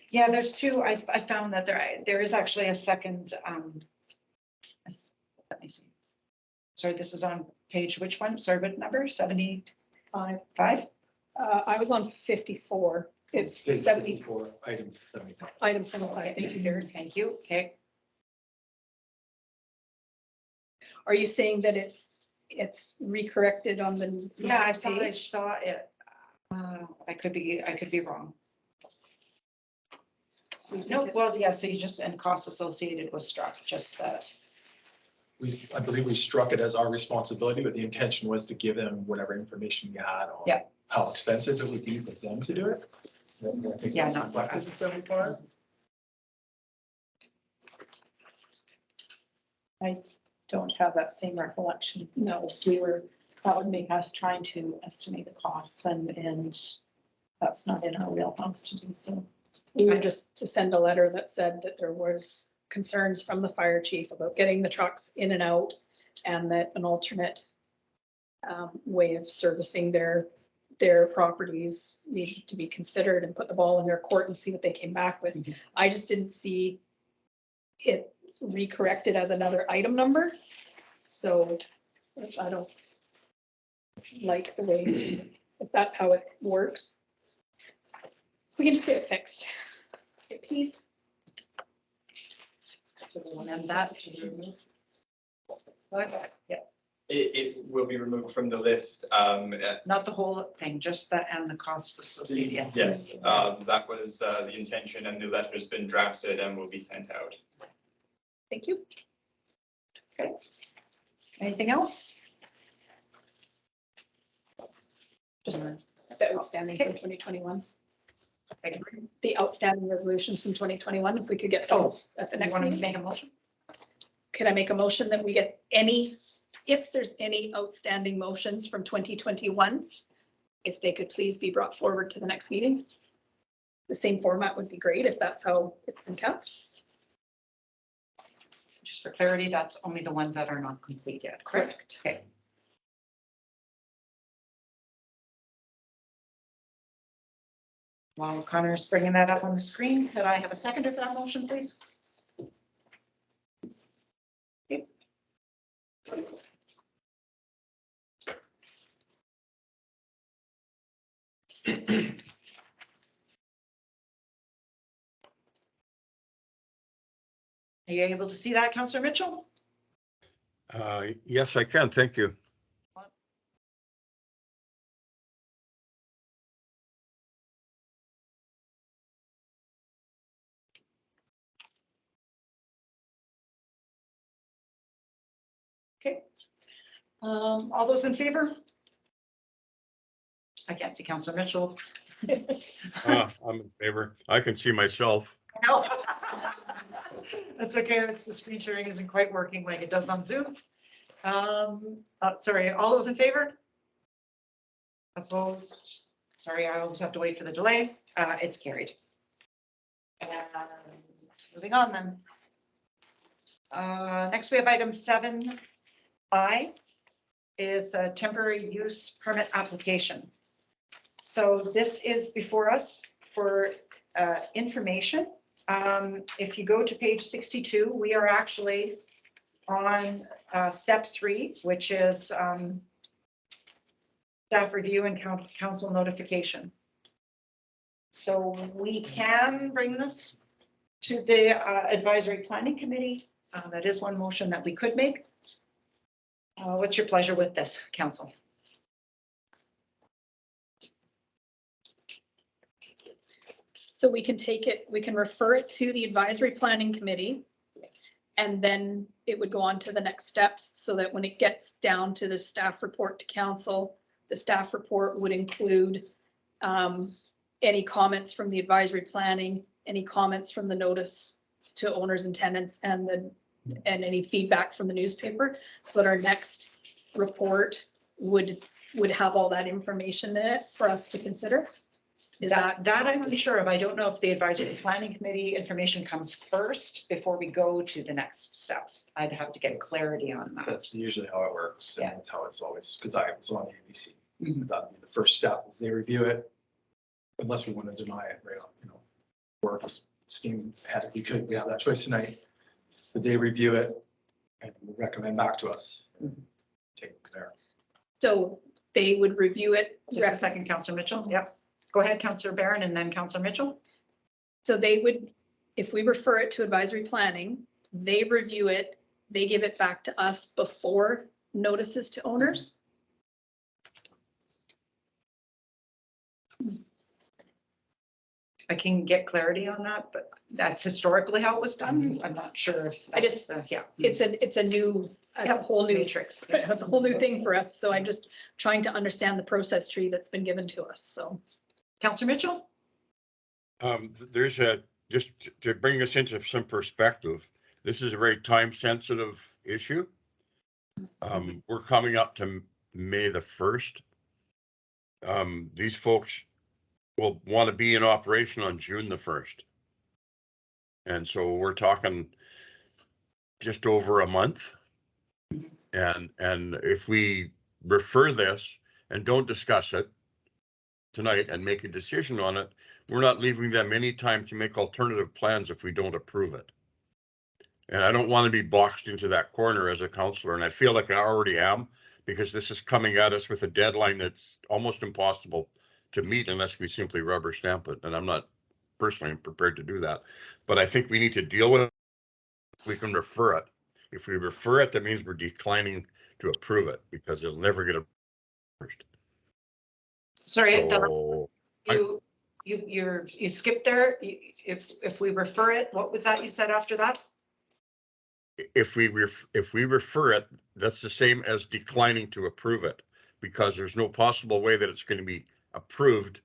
Yeah, there's two. I found that there is actually a second. Let me see. Sorry, this is on page, which one? Sorry, what number? 75? I was on 54. It's 70, For item 75. item 75. Thank you, Derek. Thank you. Okay. Are you saying that it's recorrected on the Yeah, I next thought I page? saw it. I could be wrong. No, well, yeah, so you just, and costs associated was struck, just that. I believe we struck it as our responsibility, but the intention was to give them whatever information we had on Yeah. how expensive it would be for them to do it. Yeah, not for What us. is 75? I don't have that same recollection. No. That would make us trying to estimate the costs and that's not in our wheelhouse to do so. We were just to send a letter that said that there was concerns from the fire chief about getting the trucks in and out, and that an alternate way of servicing their properties needed to be considered, and put the ball in their court and see what they came back with. Mhm. I just didn't see it recorrected as another item number. So I don't like the way, if that's how it works. We can just get it fixed. piece. So we'll amend that to remove. Okay, yeah, It will be removed from the list. not the whole thing, just the, and the costs associated. Yeah. Yes, that was the intention, and the letter's been drafted and will be sent out. Thank you. Anything else? Just the outstanding from 2021, Okay. the outstanding resolutions from 2021, if we could get those at the You next want to meeting. make a motion? Could I make a motion that we get any, if there's any outstanding motions from 2021, if they could please be brought forward to the next meeting? The same format would be great if that's how it's been kept. Just for clarity, that's only the ones that are not complete yet, correct? Okay. While Connor's bringing that up on the screen, could I have a seconder for that motion, please? Okay. Are you able to see that, Councillor Mitchell? Yes, I can. Thank you. Okay. All those in favor? I can't see Councillor Mitchell. I'm in favor. I can see myself. No. That's okay. It's the screen sharing isn't quite working like it does on Zoom. Sorry, all those in favor? Opposed? Sorry, I always have to wait for the delay. It's carried. Moving on then. Next we have item 7I is a temporary use permit application. So this is before us for information. If you go to page 62, we are actually on step 3, which is staff review and council notification. So we can bring this to the advisory planning committee. That is one motion that we could make. What's your pleasure with this, council? So we can take it, we can refer it to the advisory planning committee. And then it would go on to the next steps so that when it gets down to the staff report to council, the staff report would include any comments from the advisory planning, any comments from the notice to owners and tenants, and any feedback from the newspaper, so that our next report would have all that information in it for us to consider. Is that, I'm unsure of. I don't know if the advisory planning committee information comes first before we go to the next steps. I'd have to get clarity on that. That's usually how it works. And Yeah. that's how it's always, because I was on the ABC. Mhm. That'd be the first step is they review it. Unless we want to deny it, right, or just steam ahead. We have that choice tonight. So they review it and recommend back to us. Take it there. so they would review it. So you have a second, Councillor Mitchell? Yep. Go ahead, Councillor Barron, and then Councillor Mitchell. So they would, if we refer it to advisory planning, they review it, they give it back to us before notices to owners. I can get clarity on that, but that's historically how it was done. I'm not sure if. I just- Yeah. It's a new, it's a whole new, Matrix. it's a whole new thing for us. So I'm just trying to understand the process tree that's been given to us. So Councillor Mitchell? There's just to bring us into some perspective, this is a very time sensitive issue. We're coming up to May the 1st. These folks will want to be in operation on June the 1st. And so we're talking just over a month. And if we refer this and don't discuss it tonight and make a decision on it, we're not leaving them any time to make alternative plans if we don't approve it. And I don't want to be boxed into that corner as a councillor, and I feel like I already am, because this is coming at us with a deadline that's almost impossible to meet unless we simply rubber stamp it. And I'm not personally am prepared to do that. But I think we need to deal with it. We can refer it. If we refer it, that means we're declining to approve it because it'll never get approved. Sorry, So you skipped there. If we refer it, what was that you said after that? if we refer it, that's the same as declining to approve it, because there's no possible way that it's going to be approved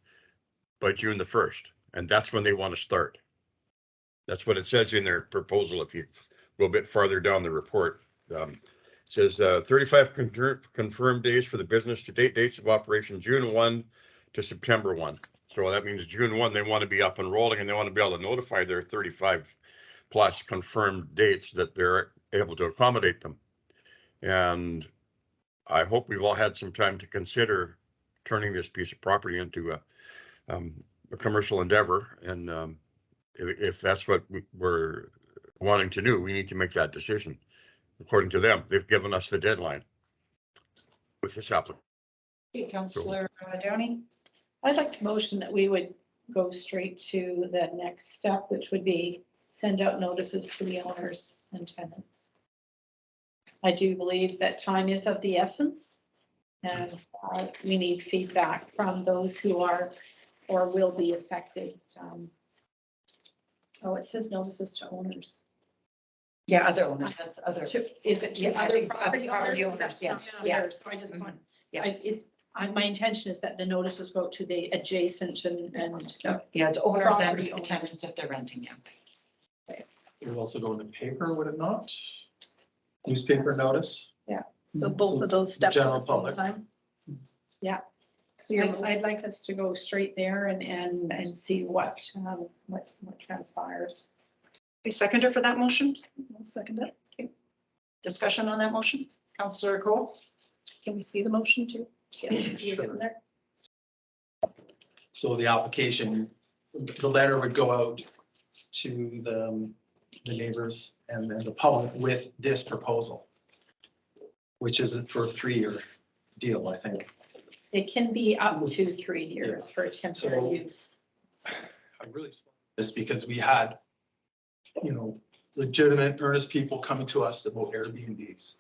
by June the 1st, and that's when they want to start. That's what it says in their proposal. If you go a bit farther down the report, it says 35 confirmed days for the business to date dates of operation June 1 to September 1. So that means June 1, they want to be up and rolling, and they want to be able to notify their 35 plus confirmed dates that they're able to accommodate them. And I hope we've all had some time to consider turning this piece of property into a commercial endeavor. And if that's what we're wanting to do, we need to make that decision. According to them, they've given us the deadline with this application. Councillor Downey? I'd like to motion that we would go straight to the next step, which would be send out notices to the owners and tenants. I do believe that time is of the essence, and we need feedback from those who are or will be affected. Oh, it says notices to owners. Yeah, other owners, that's other. Is it Yeah, to I other think it's property property owners? owners, yes, Yeah, yeah. others. So I just want, Yeah. my intention is that the notices go to the adjacent and Yeah, it's owners Property and owners. tenants if they're renting, yeah. It would also go in the paper, would it not? Newspaper notice. So both of those steps at General the same public. time. I'd like us to go straight there and see what transpires. A seconder for that motion? I'll second it. Okay. Discussion on that motion? Councillor Cole? Can we see the motion too? Sure. So the application, the letter would go out to the neighbors and then the public with this proposal, which is for a 3-year deal, I think. It can be up to 3 years for a temporary So- use. I really, this because we had, legitimate earnest people coming to us about Airbnbs.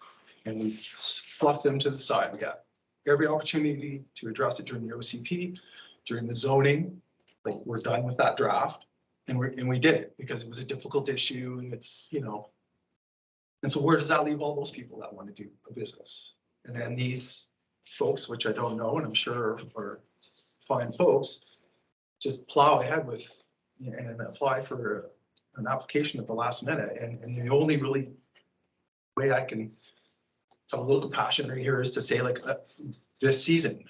And we fluffed them to the side. We got every opportunity to address it during the OCP, during the zoning. Like, we're done with that draft. And we did it because it was a difficult issue and it's, and so where does that leave all those people that want to do a business? And then these folks, which I don't know, and I'm sure are fine folks, just plow ahead with and apply for an application at the last minute. And the only really way I can have a little compassion right here is to say like this season,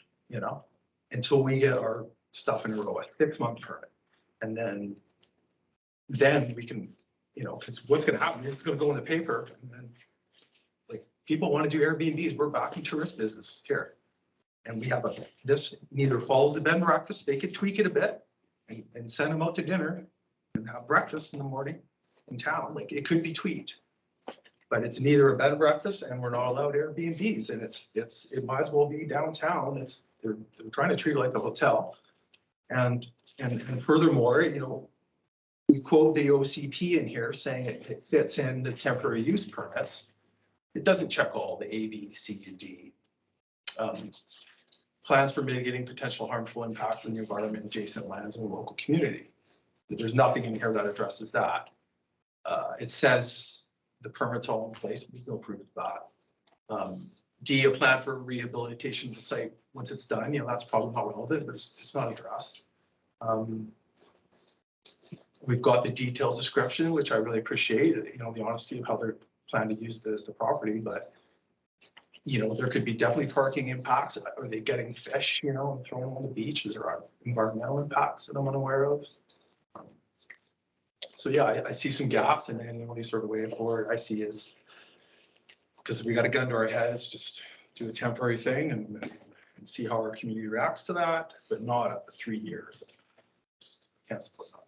until we get our stuff in a row, a 6-month permit. And then we can, because what's going to happen is it's going to go in the paper and then like people want to do Airbnbs. We're back in tourist business here. And we have this neither follows the bed and breakfast. They could tweak it a bit and send them out to dinner and have breakfast in the morning in town. Like it could be tweaked, but it's neither a bed and breakfast and we're not allowed Airbnbs. And it might as well be downtown. They're trying to treat it like a hotel. And furthermore, we quote the OCP in here saying it fits in the temporary use permits. It doesn't check all the A, B, C, and D. Plans for mitigating potential harmful impacts on the environment, adjacent lands, and the local community. There's nothing in here that addresses that. It says the permit's all in place. We still prove that. D, a plan for rehabilitation of the site once it's done. That's probably not relevant, but it's not addressed. We've got the detailed description, which I really appreciate, the honesty of how they plan to use the property, but there could be definitely parking impacts. Are they getting fish, and throwing them on the beach? Is there environmental impacts that I'm unaware of? So yeah, I see some gaps and the only sort of way forward I see is because we got a gun to our head, it's just do a temporary thing and see how our community reacts to that, but not a 3 years. Can't support that.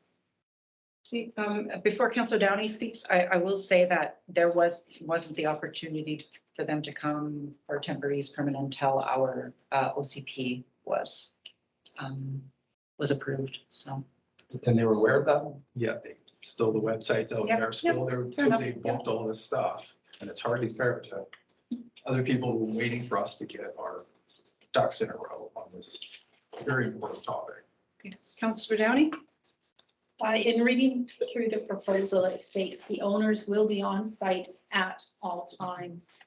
Before Councillor Downey speaks, I will say that there wasn't the opportunity for them to come for temporary use permit until our OCP was approved. So And they were aware of that, yeah, still the website's out Yep, there, still fair there, enough, they bumped all this stuff. And it's hardly fair to other people who are waiting for us to get our ducks in a row on this very important topic. Councillor Downey? In reading through the proposal, it states the owners will be on site at all times.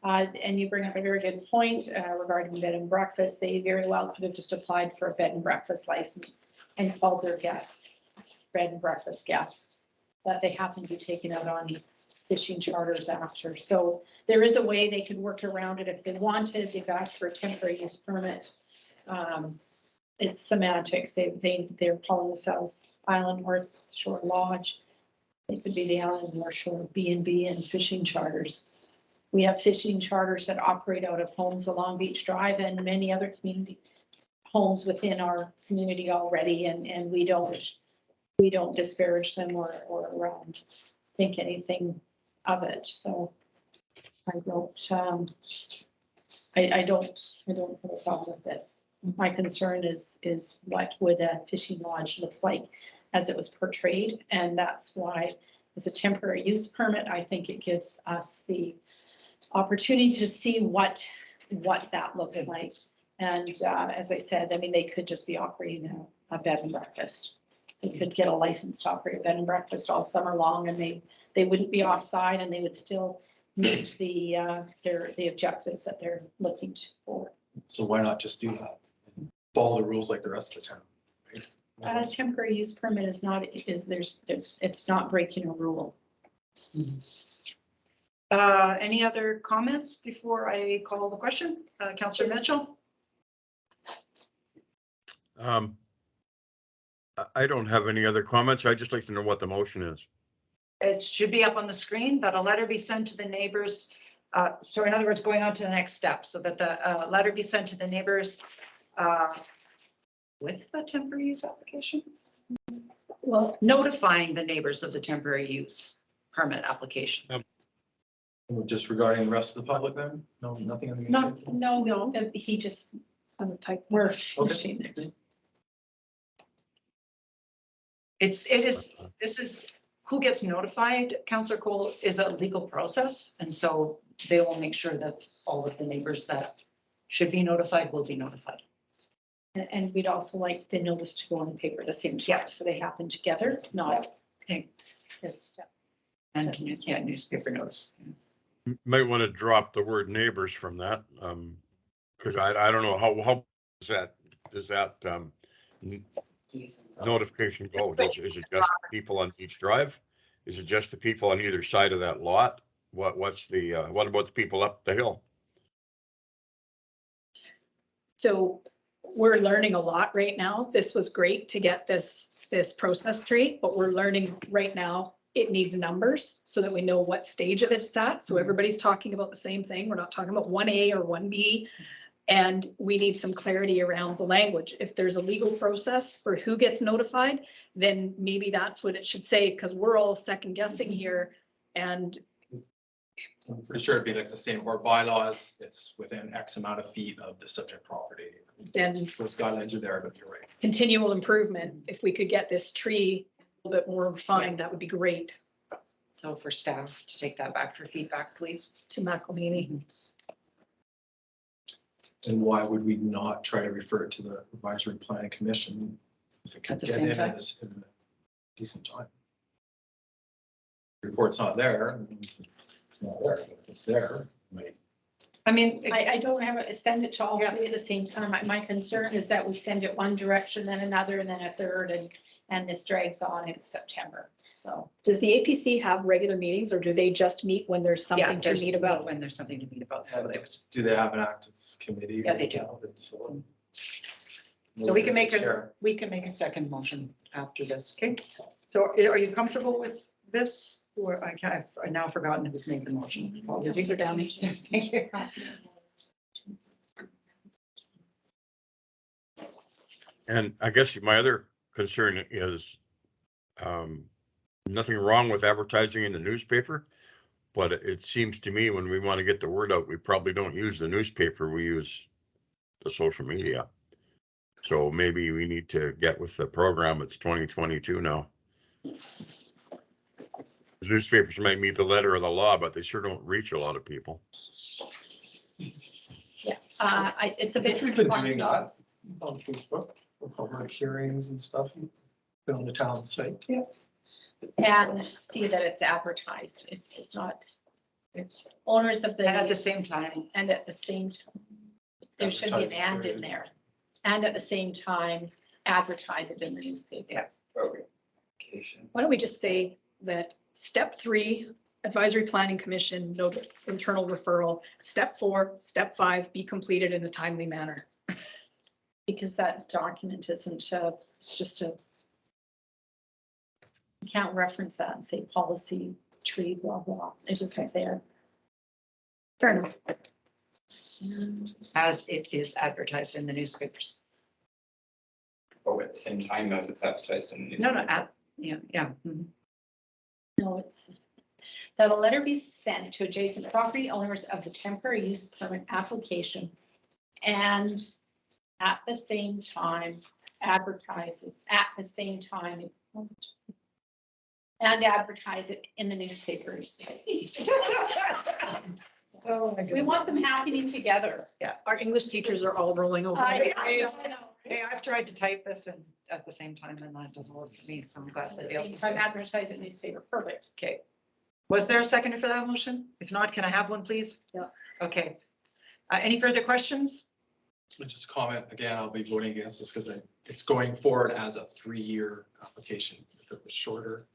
And you bring up a very good point regarding bed and breakfast. They very well could have just applied for a bed and breakfast license and called their guests bed and breakfast guests, but they happen to be taken out on fishing charters after. So there is a way they could work around it if they wanted. They've asked for a temporary use permit. It's semantics. They're calling themselves Island North Shore Lodge. It could be the Island North Shore B&B and fishing charters. We have fishing charters that operate out of homes along Beach Drive and many other community homes within our community already, and we don't disparage them or think anything of it. So I don't have a problem with this. My concern is what would a fishing lodge look like as it was portrayed, and that's why as a temporary use permit, I think it gives us the opportunity to see what that looks like. And as I said, I mean, they could just be operating a bed and breakfast. They could get a license to operate a bed and breakfast all summer long, and they wouldn't be offside, and they would still meet the objectives that they're looking for. So why not just do that? And follow the rules like the rest of the town, right? A temporary use permit is it's not breaking a rule. Any other comments before I call the question? Councillor Mitchell? I don't have any other comments. I'd just like to know what the motion is. It should be up on the screen, that a letter be sent to the neighbors. So in other words, going on to the next step, so that the letter be sent to the neighbors with the temporary use application? Well, notifying the neighbors of the temporary use permit application. Just regarding the rest of the public then? No, nothing on the. No, he just Doesn't type. we're finishing it. This is who gets notified, Councillor Cole, is a legal process. And so they will make sure that all of the neighbors that should be notified will be notified. And we'd also like the notice to go on the paper at the same time, Yeah. so they happen together, not Okay. this step. And newspaper notice. Might want to drop the word neighbors from that, because I don't know how does that notification go? Is it just people on each drive? Is it just the people on either side of that lot? What about the people up the hill? So we're learning a lot right now. This was great to get this process tree, but we're learning right now it needs numbers so that we know what stage of it's at. So everybody's talking about the same thing. We're not talking about 1A or 1B. And we need some clarity around the language. If there's a legal process for who gets notified, then maybe that's what it should say, because we're all second guessing here. And I'm pretty sure it'd be like the same, or bylaws, it's within X amount of feet of the subject property. then Those guidelines are there, but you're right. continual improvement. If we could get this tree a little bit more refined, that would be great. So for staff to take that back for feedback, please. To McElhaney. And why would we not try to refer it to the advisory planning commission? If it could At the get same in time? at in a decent time. Report's not there, it's not there, but if it's there, might. I mean, I don't have a send it to all three at the same time. My concern is that we send it one direction, then another, and then a third, and this drags on in September. So Does the APC have regular meetings, or do they just meet when there's yeah, something to there's meet about? when there's something to meet about. So they was- Do they have an active committee? Yeah, they do. So we can make a second motion after this, okay? So are you comfortable with this? Or I've now forgotten who's made the motion. These are down. Yes, thank you. And I guess my other concern is nothing wrong with advertising in the newspaper, but it seems to me when we want to get the word out, we probably don't use the newspaper, we use the social media. So maybe we need to get with the program. It's 2022 now. The newspapers might meet the letter of the law, but they sure don't reach a lot of people. Yeah, it's a bit. We've been doing that on Facebook, for public hearings and stuff, been on the town site. Yeah. And see that it's advertised. It's not, it's owners of And at the the, same time, and at the same time, there should be an Advertise and in period. there. And at the same time, advertise it in the newspaper. Yeah. Okay. Why don't we just say that step 3, advisory planning commission, note internal referral, step 4, step 5, be completed in a timely manner. Because that document isn't, it's just a. You can't reference that and say policy tree, blah, blah. It isn't there. Fair enough. as it is advertised in the newspapers. Oh, at the same time as it's advertised in the No, no, newspaper. yeah. Mhm. No, it's, that a letter be sent to adjacent property owners of the temporary use permit application and at the same time advertise it, at the same time. And advertise it in the newspapers. Oh, my We goodness. want them happening together. Our English teachers are all rolling over. I their know. Hey, I've tried to type this and at the same time and that doesn't work for me, so I'm glad At somebody the else same is time, doing it. advertise it in newspaper, perfect. Okay. Was there a seconder for that motion? If not, can I have one, please? Yeah. Okay. Any further questions? And just comment, again, I'll be voting against this because it's going forward as a 3-year application. If it was shorter.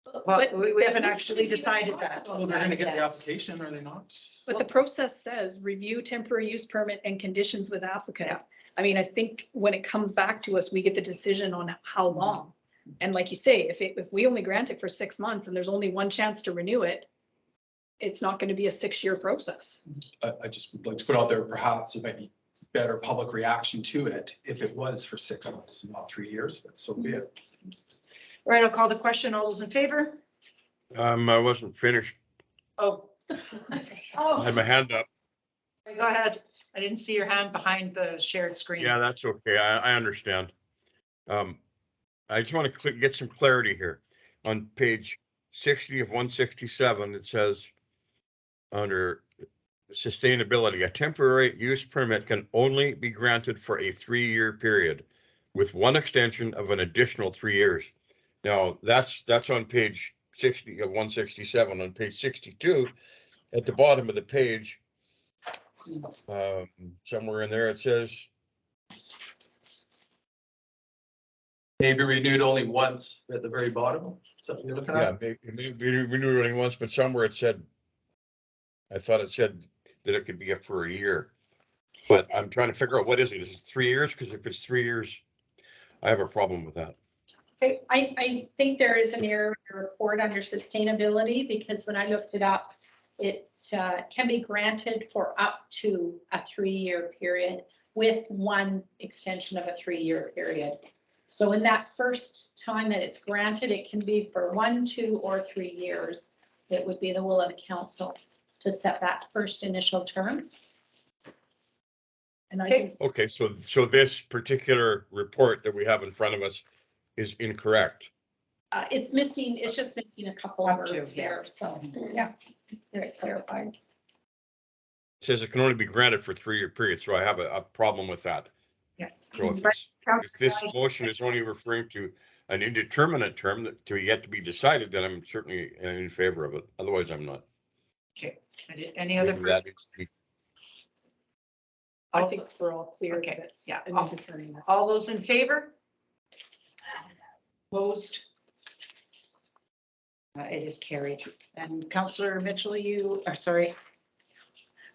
Well, But- we haven't actually decided that. Oh, they're gonna get the application, are they not? But the process says review temporary use permit and conditions with applicant. Yeah. I mean, I think when it comes back to us, we get the decision on how long. And like you say, if we only grant it for 6 months and there's only one chance to renew it, it's not going to be a 6-year process. I just would like to put out there, perhaps there might be better public reaction to it if it was for 6 months, not 3 years, but so be it. All right, I'll call the question. All those in favor? I wasn't finished. Oh, I Oh, had my hand up. go ahead. I didn't see your hand behind the shared screen. Yeah, that's okay. I understand. I just want to get some clarity here. On page 60 of 167, it says under sustainability, a temporary use permit can only be granted for a 3-year period with one extension of an additional 3 years. Now, that's on page 60 of 167. On page 62, at the bottom of the page, somewhere in there, it says, Maybe renewed only once at the very bottom, something you're looking yeah, at. maybe renewed only once, but somewhere it said, I thought it said that it could be up for a year. But I'm trying to figure out what is it? Is it 3 years? Because if it's 3 years, I have a problem with that. I think there is an error in the report under sustainability, because when I looked it up, it can be granted for up to a 3-year period with one extension of a 3-year period. So in that first time that it's granted, it can be for 1, 2, or 3 years. It would be the will of the council to set that first initial term. And I Okay. think Okay, so this particular report that we have in front of us is incorrect. It's missing, it's just missing a couple of Up to, words yeah. there, so, yeah, get it clarified. It says it can only be granted for 3-year period, so I have a problem with that. Yeah. So if But- this motion is only referring to an indeterminate term that to yet to be decided, then I'm certainly in favor of it. Otherwise, I'm not. Okay. Any other? Maybe that needs to be- I think we're all clear Okay, that it's yeah. an indeterminate. All those in favor? Opposed? It is carried. And Councillor Mitchell, you are sorry.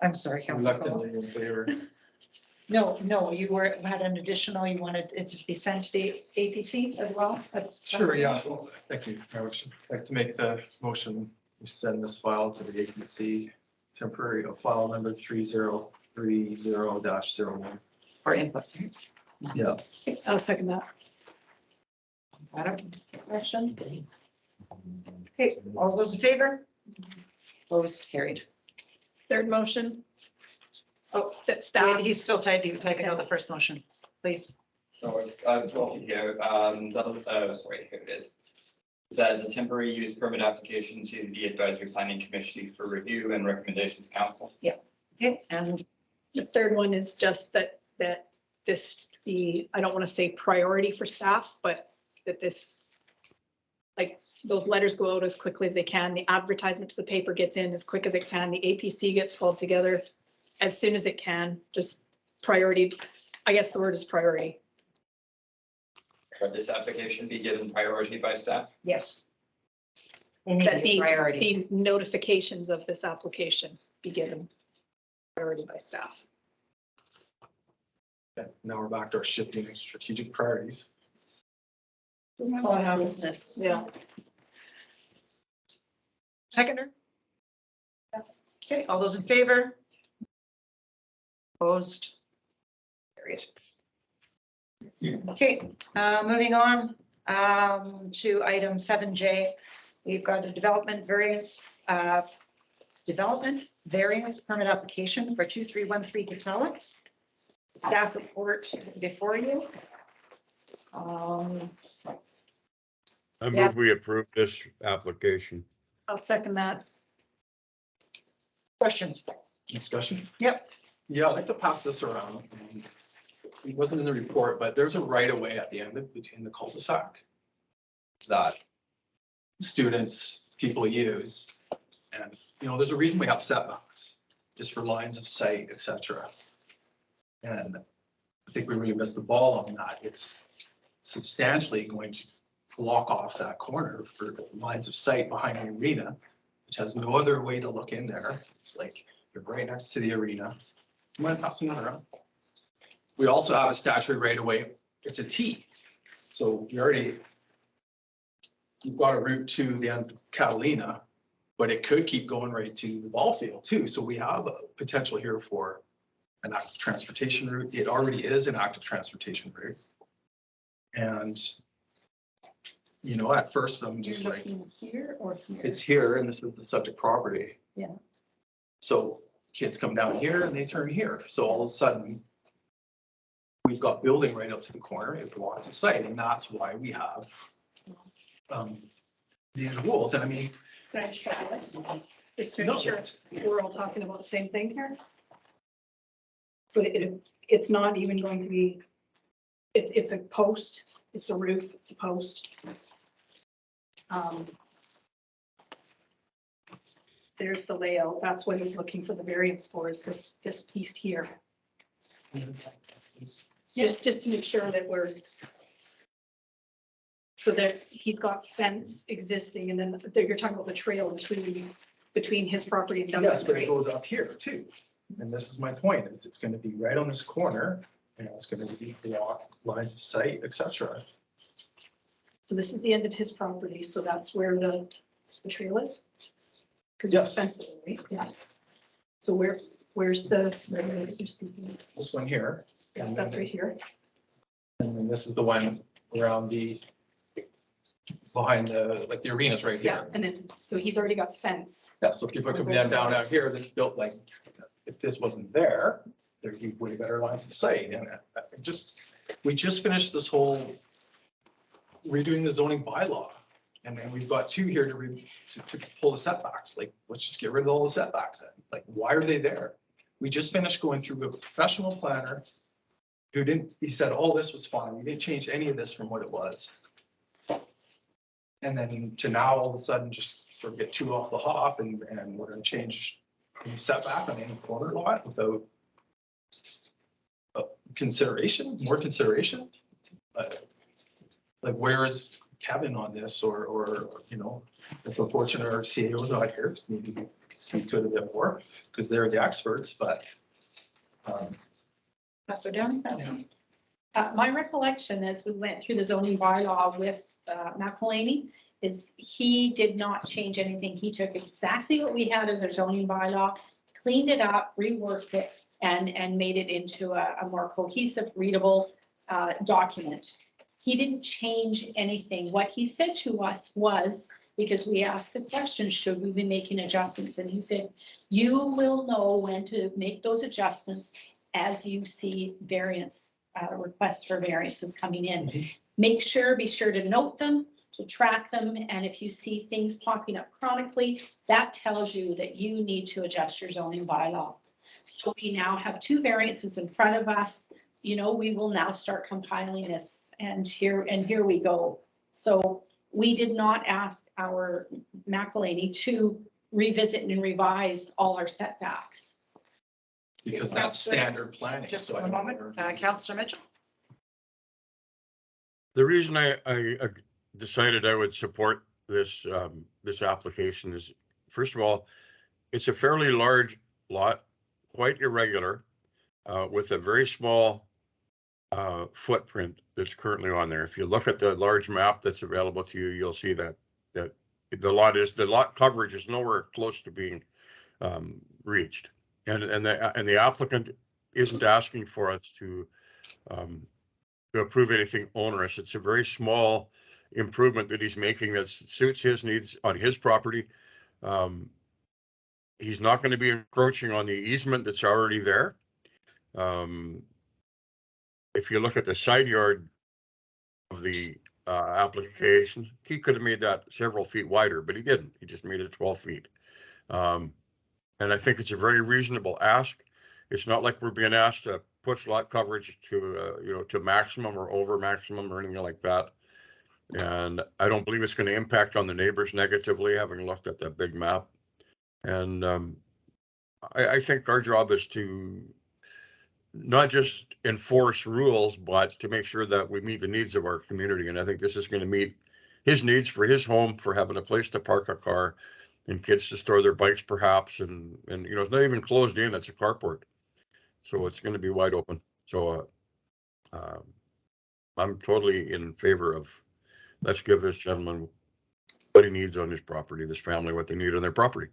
I'm sorry. Councillor Cole. Reluctantly in favor. No, you had an additional, you wanted it to be sent to the APC as well? That's. Sure, yeah, well, thank you. I would like to make the motion, we send this file to the agency, temporary file number 3030-01. For input. Yeah. I'll second that. Got it? Question? Okay, all those in favor? Opposed, carried. Third motion, Oh, that staff. he's still typing out the first motion, please. So, well, here, sorry, here it is. That the temporary use permit application to the advisory planning commission for review and recommendation to council. Okay, and The third one is just that this, I don't want to say priority for staff, but that this, like, those letters go out as quickly as they can, the advertisement to the paper gets in as quick as it can, the APC gets pulled together as soon as it can, just priority, I guess the word is priority. Could this application be given priority by staff? yes. That Priority. the notifications of this application be given priority by staff. Okay, now we're back to our shifting of strategic priorities. Let's call it our business. Yeah. Seconder? Okay, all those in favor? Opposed? Carried. Okay, moving on to item 7J. We've got a development variance permit application for 2313 Catella. Staff report before you. I Yeah. move we approve this application. I'll second that. Questions? Discussion? Yep. Yeah, I'd like to pass this around. It wasn't in the report, but there's a right of way at the end of between the cul-de-sac that students, people use. And, you know, there's a reason we have setbacks, just for lines of sight, et cetera. And I think we really missed the ball on that. It's substantially going to block off that corner for lines of sight behind the arena, which has no other way to look in there. It's like you're right next to the arena. I'm gonna pass them around. We also have a statutory right of way. It's a T. So you've got a route to the end of Catalina, but it could keep going right to the ball field too. So we have a potential here for an active transportation route. It already is an active transportation route. And, you know, at first I'm just You're like, looking here or here? it's here and this is the subject property. Yeah. So kids come down here and they turn here. So all of a sudden, we've got building right up to the corner, it blocks the site, and that's why we have these rules. And I mean, Can I just check it? Just to No. make sure we're all talking about the same thing here. So it's not even going to be, it's a post, it's a roof, it's a post. There's the layout. That's what he's looking for the variance for, is this piece here. Just to make sure that we're. So there, he's got fence existing, and then there, you're talking about the trail between his property and Douglas yes, but it Creek. goes up here too. And this is my point, is it's gonna be right on this corner, and it's gonna be block lines of sight, et cetera. So this is the end of his property, so that's where the trail is? Because Yes. it's fenced, right? Yeah. So where's the? This one here. Yeah, that's right here. And then this is the one around behind like the arena's right Yeah, here. and then, so he's already got fence. Yeah, so people could be down out here, that's built like, if this wasn't there, there'd be way better lines of sight. And we just finished this whole redoing the zoning bylaw. And then we've got two here to pull the setbacks. Like, let's just get rid of all the setbacks then. Like, why are they there? We just finished going through a professional planner he said all this was fine. We didn't change any of this from what it was. And then to now, all of a sudden, just sort of get two off the hop and we're gonna change any setback on any corner lot without consideration, more consideration. Like, where is Kevin on this, or, you know, if unfortunately our CAO is not here, just need to speak to it a bit more, because they're the experts, but. Councilor Downey? My recollection as we went through the zoning bylaw with McElhaney is he did not change anything. He took exactly what we had as our zoning bylaw, cleaned it up, reworked it, and made it into a more cohesive, readable document. He didn't change anything. What he said to us was because we asked the question, should we be making adjustments? And he said, you will know when to make those adjustments as you see requests for variances coming in. Be sure to note them, to track them, and if you see things popping up chronically, that tells you that you need to adjust your zoning bylaw. So we now have 2 variances in front of us. You know, we will now start compiling this, and here we go. So we did not ask our McElhaney to revisit and revise all our setbacks. Because that's standard planning. Just so I one don't moment, know. Councillor Mitchell. The reason I decided I would support this, this application is, first of all, it's a fairly large lot, quite irregular, with a very small footprint that's currently on there. If you look at the large map that's available to you, you'll see that the lot coverage is nowhere close to being reached. And the applicant isn't asking for us to approve anything onerous. It's a very small improvement that he's making that suits his needs on his property. He's not going to be encroaching on the easement that's already there. If you look at the side yard of the application, he could have made that several feet wider, but he didn't. He just made it 12 feet. And I think it's a very reasonable ask. It's not like we're being asked to push lot coverage to, to maximum or over maximum or anything like that. And I don't believe it's going to impact on the neighbors negatively, having looked at that big map. And I think our job is to not just enforce rules, but to make sure that we meet the needs of our community. And I think this is going to meet his needs for his home, for having a place to park a car and kids to store their bikes perhaps. And it's not even closed in, it's a carport. So it's going to be wide open. So I'm totally in favor of, let's give this gentleman what he needs on his property, this family, what they need on their property.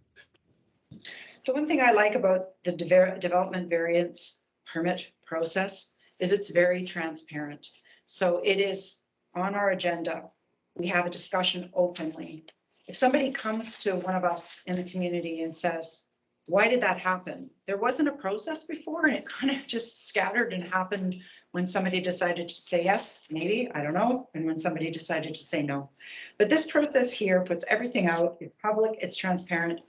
The one thing I like about the development variance permit process is it's very transparent. So it is on our agenda. We have a discussion openly. If somebody comes to one of us in the community and says, why did that happen? There wasn't a process before, and it kind of just scattered and happened when somebody decided to say yes, maybe, I don't know, and when somebody decided to say no. But this process here puts everything out, it's public, it's transparent.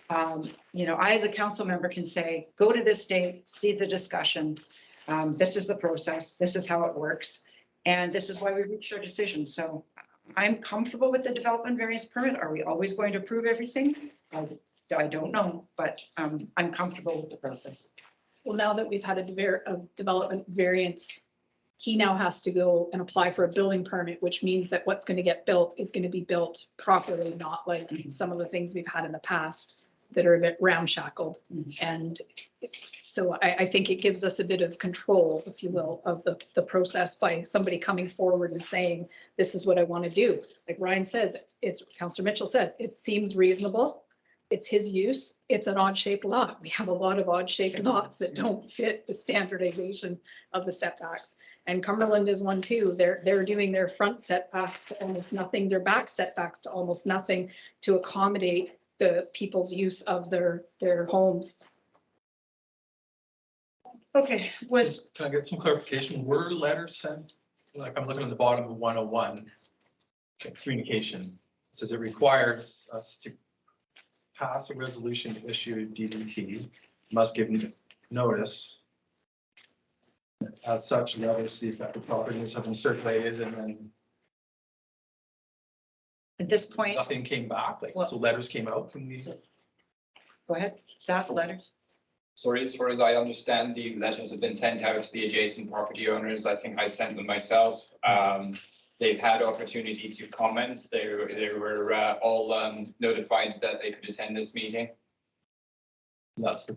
I, as a council member, can say, go to this date, see the discussion. This is the process. This is how it works. And this is why we reached our decision. So I'm comfortable with the development variance permit. Are we always going to approve everything? I don't know, but I'm comfortable with the process. Well, now that we've had a development variance, he now has to go and apply for a building permit, which means that what's going to get built is going to be built properly, not like some of the things we've had in the past that are a bit ramshackled. And so I think it gives us a bit of control, if you will, of the process by somebody coming forward and saying, this is what I want to do. Like Ryan says, it's Councillor Mitchell says, it seems reasonable. It's his use. It's an odd shaped lot. We have a lot of odd shaped lots that don't fit the standardization of the setbacks. And Cumberland is one too. They're doing their front setbacks to almost nothing, their back setbacks to almost nothing to accommodate the people's use of their homes. Okay, Can I get some clarification? Were letters sent? Like I'm looking at the bottom of 101. Communication. It says it requires us to pass a resolution to issue DDT, must give notice. As such, letters to the affected properties have been circulated, and then at this point, nothing came back. Like, Well- so letters came out. Can we? go ahead, staff letters. Sorry, as far as I understand, the letters have been sent out to the adjacent property owners. I think I sent them myself. They've had opportunity to comment. They were all notified that they could attend this meeting. That's the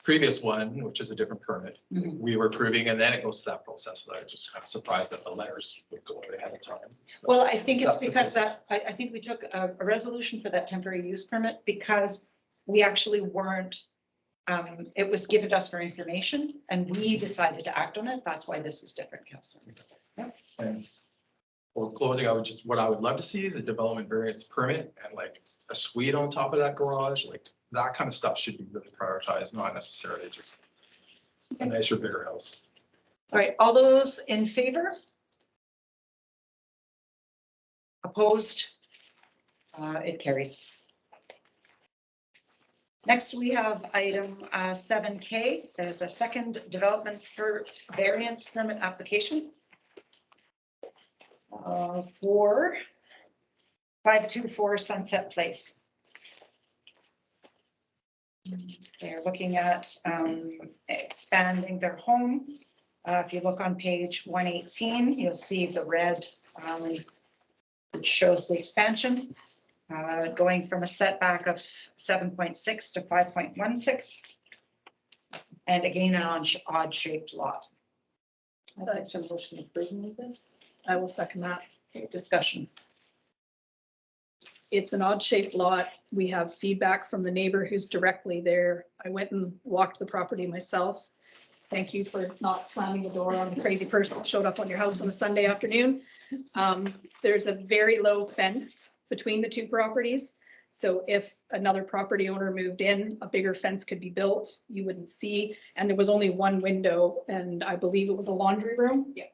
previous one, which is a different permit. We were approving, and then it goes to that process. So I was just kind of surprised that the letters would go ahead of time. Well, I think it's That's the because process. I think we took a resolution for that temporary use permit because we actually weren't, it was given to us for information and we decided to act on it. That's why this is different, Councillor. And for closing, what I would love to see is a development variance permit and like a suite on top of that garage, like that kind of stuff should be really prioritized, not necessarily just a nicer, bigger house. All right, all those in favor? Opposed? It carries. Next, we have item 7K. There's a second development for variance permit application for 524 Sunset Place. They're looking at expanding their home. If you look on page 118, you'll see the red which shows the expansion. Going from a setback of 7.6 to 5.16. And again, an odd shaped lot. I'd like to motion approval of this. I will second that. Discussion. It's an odd shaped lot. We have feedback from the neighbor who's directly there. I went and walked the property myself. Thank you for not slamming the door on the crazy person that showed up on your house on a Sunday afternoon. There's a very low fence between the two properties. So if another property owner moved in, a bigger fence could be built. You wouldn't see, and there was only one window, and I believe it was a laundry room. Yeah.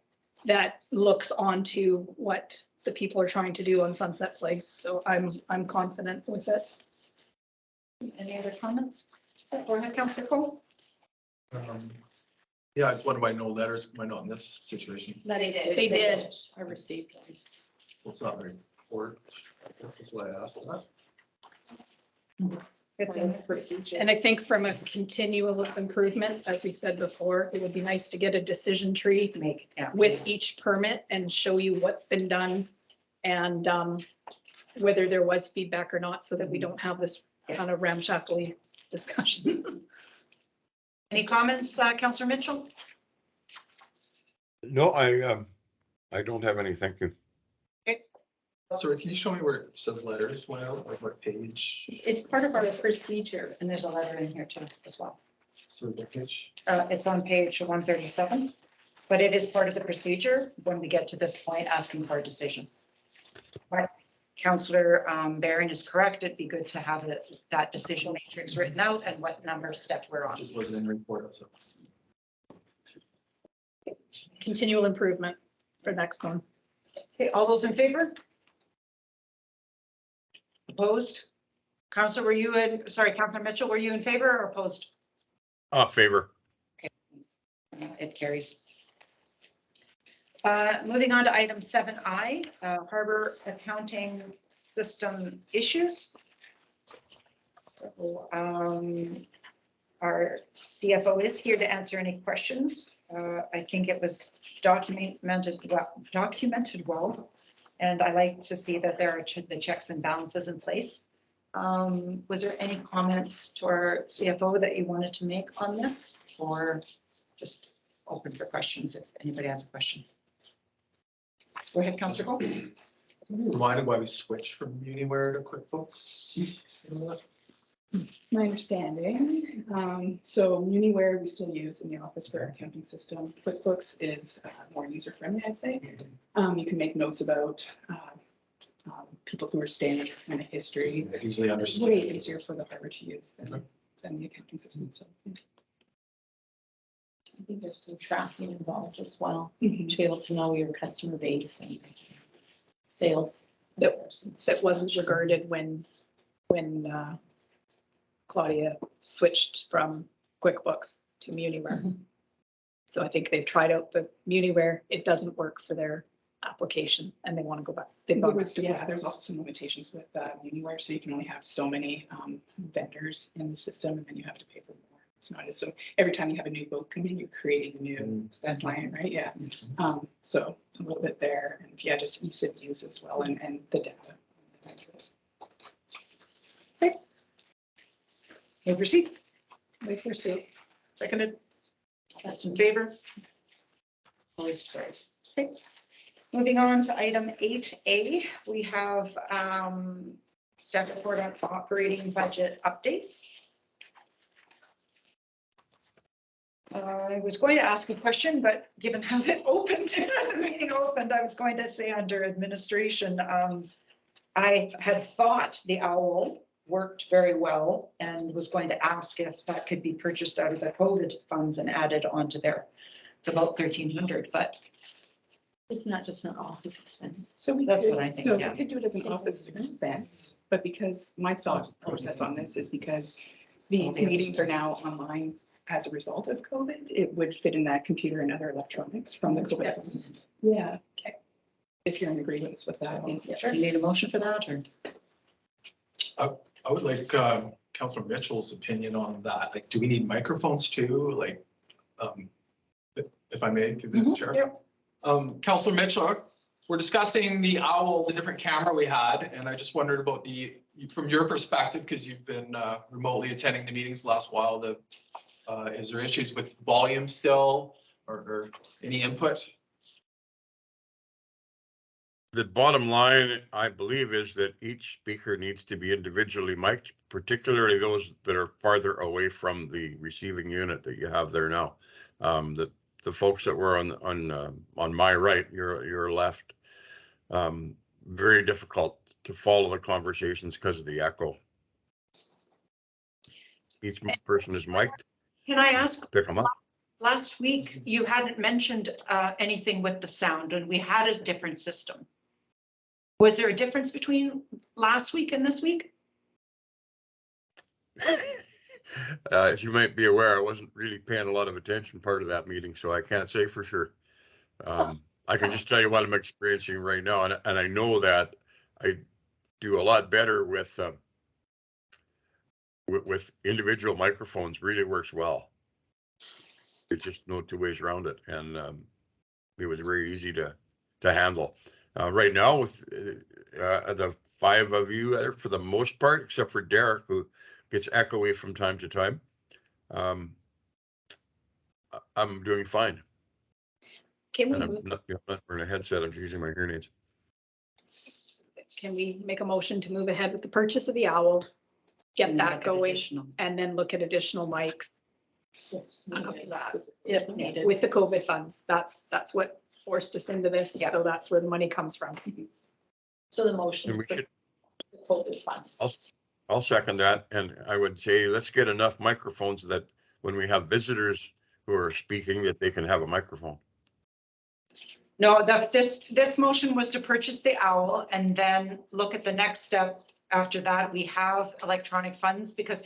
That looks onto what the people are trying to do on Sunset Place. So I'm confident with it. Any other comments? Go ahead, Councillor Cole. Yeah, I just wonder why no letters, why not in this situation? That they did. They did. I received one. It's not very important. That's why I asked that. It's in the procedure. And I think from a continual improvement, as we said before, it would be nice to get a decision tree make, yeah. with each permit and show you what's been done and whether there was feedback or not, so that we don't have this kind of ramshackly discussion. Any comments, Councillor Mitchell? No, I don't have any, thank you. Sorry, can you show me where it says letters went out, like what page? It's part of our procedure, and there's a letter in here too as well. Sorry, what page? It's on page 137, but it is part of the procedure when we get to this point, asking for a decision. But Councillor Barron is correct. It'd be good to have that decision matrix written out and what number of step we're on. Just wasn't in report, so. Continual improvement for next one. Okay, all those in favor? Opposed? Councillor, were you in, sorry, Councillor Mitchell, were you in favor or opposed? Favor. Okay, it carries. Moving on to item 7I, harbor accounting system issues. So, our CFO is here to answer any questions. I think it was documented well, and I like to see that there are the checks and balances in place. Was there any comments to our CFO that you wanted to make on this, or just open for questions if anybody has a question? Go ahead, Councillor Cole. Reminded why we switched from Uniware to QuickBooks? My understanding, so Uniware we still use in the office for our accounting system. QuickBooks is more user-friendly, I'd say. You can make notes about people who are staying in kind of history. Easily It's understood. way easier for the harbor to use than the accounting system, so. I think there's some tracking involved as well, Mhm. to be able to know your customer base and sales. That wasn't regarded when Claudia switched from QuickBooks to Muniware. Mhm. So I think they've tried out the Muniware. It doesn't work for their application and they want to go back. They've There gone was, back to yeah, there's QuickBooks. also some limitations with Uniware, so you can only have so many vendors in the system, and then you have to pay for more. It's not as, so every time you have a new boat come in, you're creating a new client, right? Yeah. So a little bit there, and yeah, just use of use as well, and the data. May proceed. May proceed. Seconded. That's in favor. Always carried. Okay. Moving on to item 8A, we have staff report on operating budget updates. I was going to ask a question, but given how it opened, the meeting opened, I was going to say under administration, I had thought the OWL worked very well and was going to ask if that could be purchased out of the COVID funds and added onto there. It's about 1,300, but It's not just an office expense. So we That's could, what I think, so yeah. we could do it as an office expense, but because my thought process on this is because these meetings are now online as a result of COVID, it would fit in that computer and other electronics from the COVID. funds. Yeah. Okay. If you're in agreement with that. do you need a motion for that or? I would like Councilor Mitchell's opinion on that. Like, do we need microphones too? Like, if I may, through the chair. Yep. Councilor Mitchell, we're discussing the OWL, the different camera we had, and I just wondered about from your perspective, because you've been remotely attending the meetings the last while, is there issues with volume still or any input? The bottom line, I believe, is that each speaker needs to be individually mic'd, particularly those that are farther away from the receiving unit that you have there now. The folks that were on my right, your left, very difficult to follow the conversations because of the echo. Each person is mic'd. Can I ask, Pick them up. last week you hadn't mentioned anything with the sound and we had a different system. Was there a difference between last week and this week? As you might be aware, I wasn't really paying a lot of attention part of that meeting, so I can't say for sure. I can just tell you what I'm experiencing right now, and I know that I do a lot better with individual microphones. Really works well. It's just no two ways around it, and it was very easy to handle. Right now, with the five of you there, for the most part, except for Derek, who gets echoey from time to time, I'm doing fine. Can we And I'm move, not wearing a headset. I'm using my hearing aids. can we make a motion to move ahead with the purchase of the OWL? Get that going Additional. and then look at additional mics after that. If needed. With the COVID funds, that's what forced us into this. Yeah. So that's where the money comes from. So the motion And is we for should, the COVID funds. I'll second that. And I would say, let's get enough microphones that when we have visitors who are speaking, that they can have a microphone. No, this motion was to purchase the OWL and then look at the next step. After that, we have electronic funds because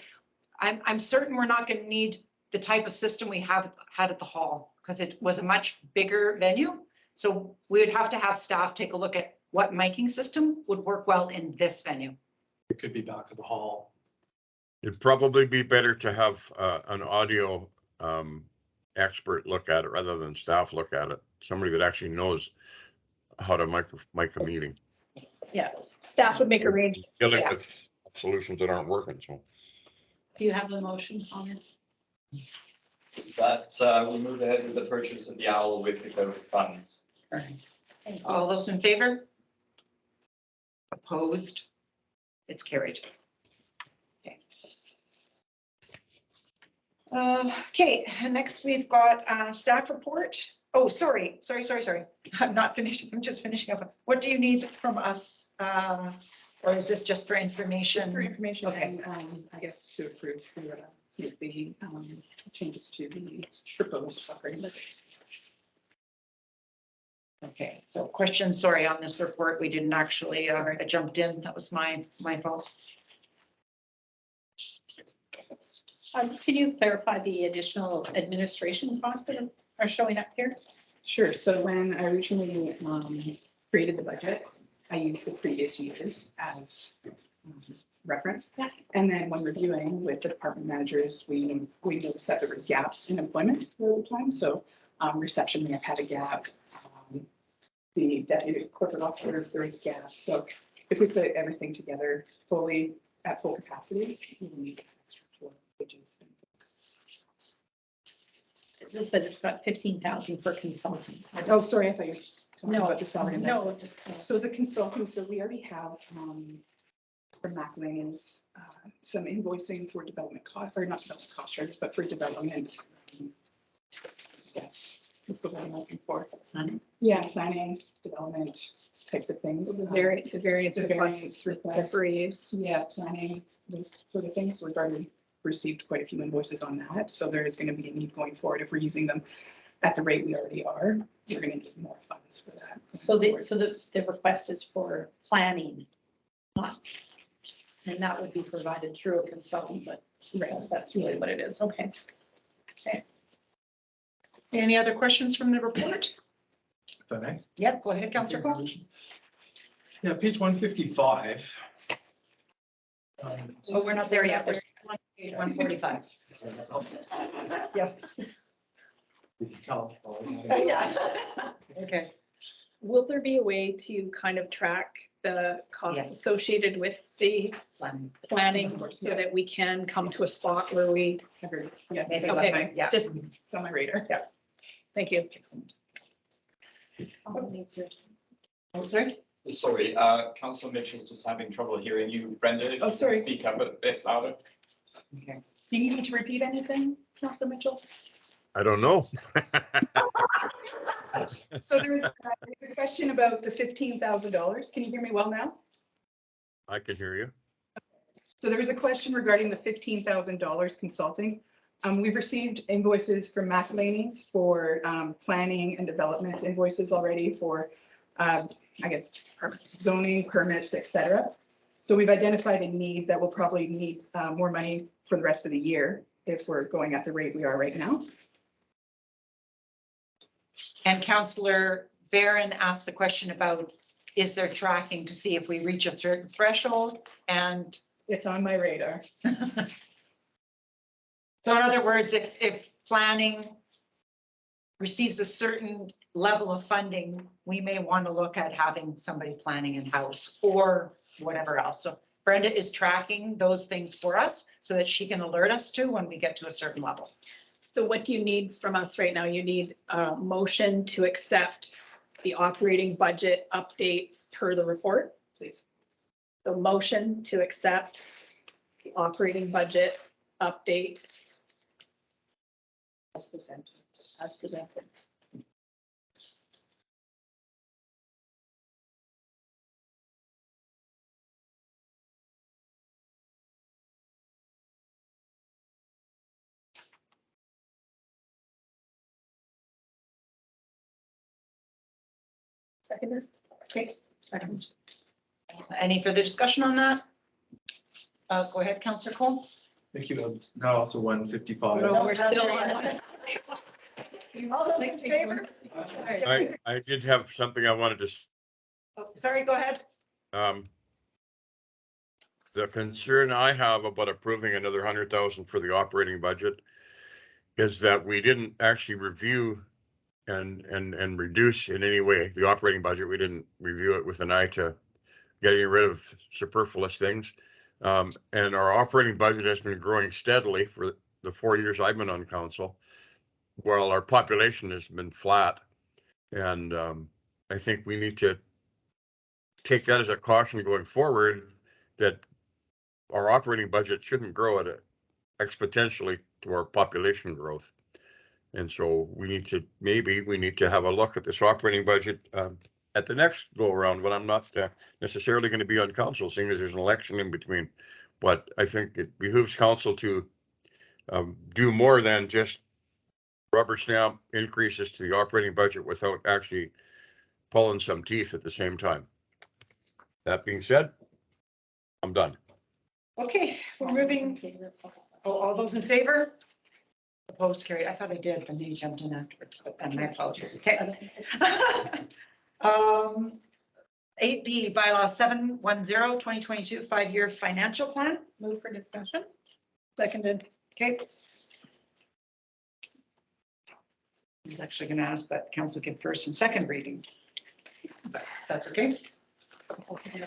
I'm certain we're not going to need the type of system we have had at the hall because it was a much bigger venue. So we would have to have staff take a look at what miking system would work well in this venue. It could be back at the hall. It'd probably be better to have an audio expert look at it rather than staff look at it. Somebody that actually knows how to mic a meeting. Yeah, staff would make arrangements. Dealing Yeah. with solutions that aren't working, so. Do you have the motion on it? That we move ahead with the purchase of the OWL with the COVID funds. Thank you. All those in favor? Opposed? It's carried. Okay. Okay, and next we've got staff report. Oh, sorry. I'm not finished. I'm just finishing up. What do you need from us? Or is this just for information? Just for information Okay. and I guess to approve the changes to the proposed operating budget. Okay, so question, sorry, on this report, we didn't actually, I jumped in. That was my fault. Can you clarify the additional administration costs that are showing up here? Sure. So when I originally created the budget, I used the previous years as reference. Yeah. And then when reviewing with the department managers, we noticed that there was gaps in employment for the time. So reception may have had a gap. The deputy corporate officer, there was gaps. So if we put everything together fully at full capacity, we need extra for wages. But it's got 15,000 for consulting. Oh, sorry, I thought you were just talking No, about the salary. and no, benefits. it's just. So the consulting, so we already have from McLean's some invoicing for development cost, or not development cost charges, but for development Yes, that's the one I'm looking for. Planning? Yeah, planning, development types of things. The variance The requests, variance request. for use. Yeah, planning, those sort of things. We've already received quite a few invoices on that. So there is going to be a need going forward. If we're using them at the rate we already are, we're going to need more funds for that. So the request is for planning. not- And that would be provided through a consultant, but that's really what it is. Okay. Any other questions from the report? If I may. Yep, go ahead, Councillor Cole. Yeah, page 155. Oh, we're not there yet. There's Page 145. Yeah. You can tell. Okay. Will there be a way to kind of track the cost Yeah. associated with the Planning. planning so that we can come to a spot where we, Yeah, Maybe, okay, yeah. just, it's on my radar. Yeah. thank you. Sorry? Sorry, Councillor Mitchell's just having trouble hearing you. Brenda, if Oh, you sorry. could speak up a bit louder. Okay. Do you need me to repeat anything, Councilor Mitchell? I don't know. So there's a question about the $15,000. Can you hear me well now? I can hear you. So there was a question regarding the $15,000 consulting. We've received invoices from McElhaney's for planning and development invoices already for, I guess, zoning permits, et cetera. So we've identified a need that will probably need more money for the rest of the year if we're going at the rate we are right now. And Councillor Barron asked the question about, is there tracking to see if we reach a certain threshold? And It's on my radar. so in other words, if planning receives a certain level of funding, we may want to look at having somebody planning in-house or whatever else. So Brenda is tracking those things for us so that she can alert us to when we get to a certain level. So what do you need from us right now? You need a motion to accept the operating budget updates per the report, please. The motion to accept the operating budget updates As presented. as presented. Second. Okay. Any further discussion on that? Go ahead, Councillor Cole. Thank you. Now up to 155. No, we're still on. All those in favor? I did have something I wanted to, Oh, sorry, go ahead. the concern I have about approving another 100,000 for the operating budget is that we didn't actually review and reduce in any way the operating budget. We didn't review it with an eye to getting rid of superfluous things. And our operating budget has been growing steadily for the 4 years I've been on council, while our population has been flat. And I think we need to take that as a caution going forward, that our operating budget shouldn't grow at it exponentially to our population growth. And so maybe we need to have a look at this operating budget at the next go around, when I'm not necessarily going to be on council, seeing as there's an election in between. But I think it behooves council to do more than just rubber stamp increases to the operating budget without actually pulling some teeth at the same time. That being said, I'm done. Okay, we're moving. Oh, all those in favor? Opposed, carried. I thought I did, but then you jumped in afterwards, but then my apologies. Okay. 8B, bylaw 710, 2022, 5-year financial plan. Move for discussion. Seconded. Okay. I was actually going to ask that council give first and second reading, but that's okay.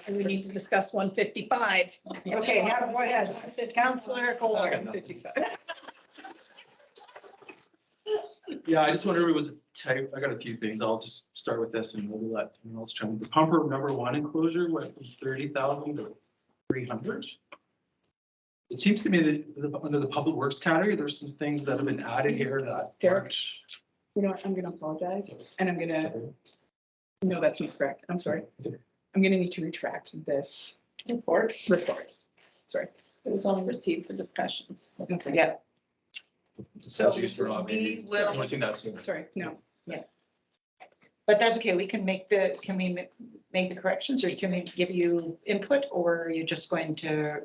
We need to discuss 155. Okay, yeah, go ahead. Councillor Cole. Yeah, I just wonder if it was a type. I got a few things. I'll just start with this and we'll let anyone else try. The pumper number 1 enclosure went from 30,000 to 300. It seems to me that under the public works category, there's some things that have been added here that aren't You know what, I'm gonna apologize, and I'm gonna, no, that's not correct, I'm sorry. I'm gonna need to retract this report. Sorry. It was only received for discussions. Okay. Yeah. So Apologies for not we maybe will, pointing that soon. Sorry, no. but that's okay. We can make the, can we make the corrections, or can we give you input, or are you just going to?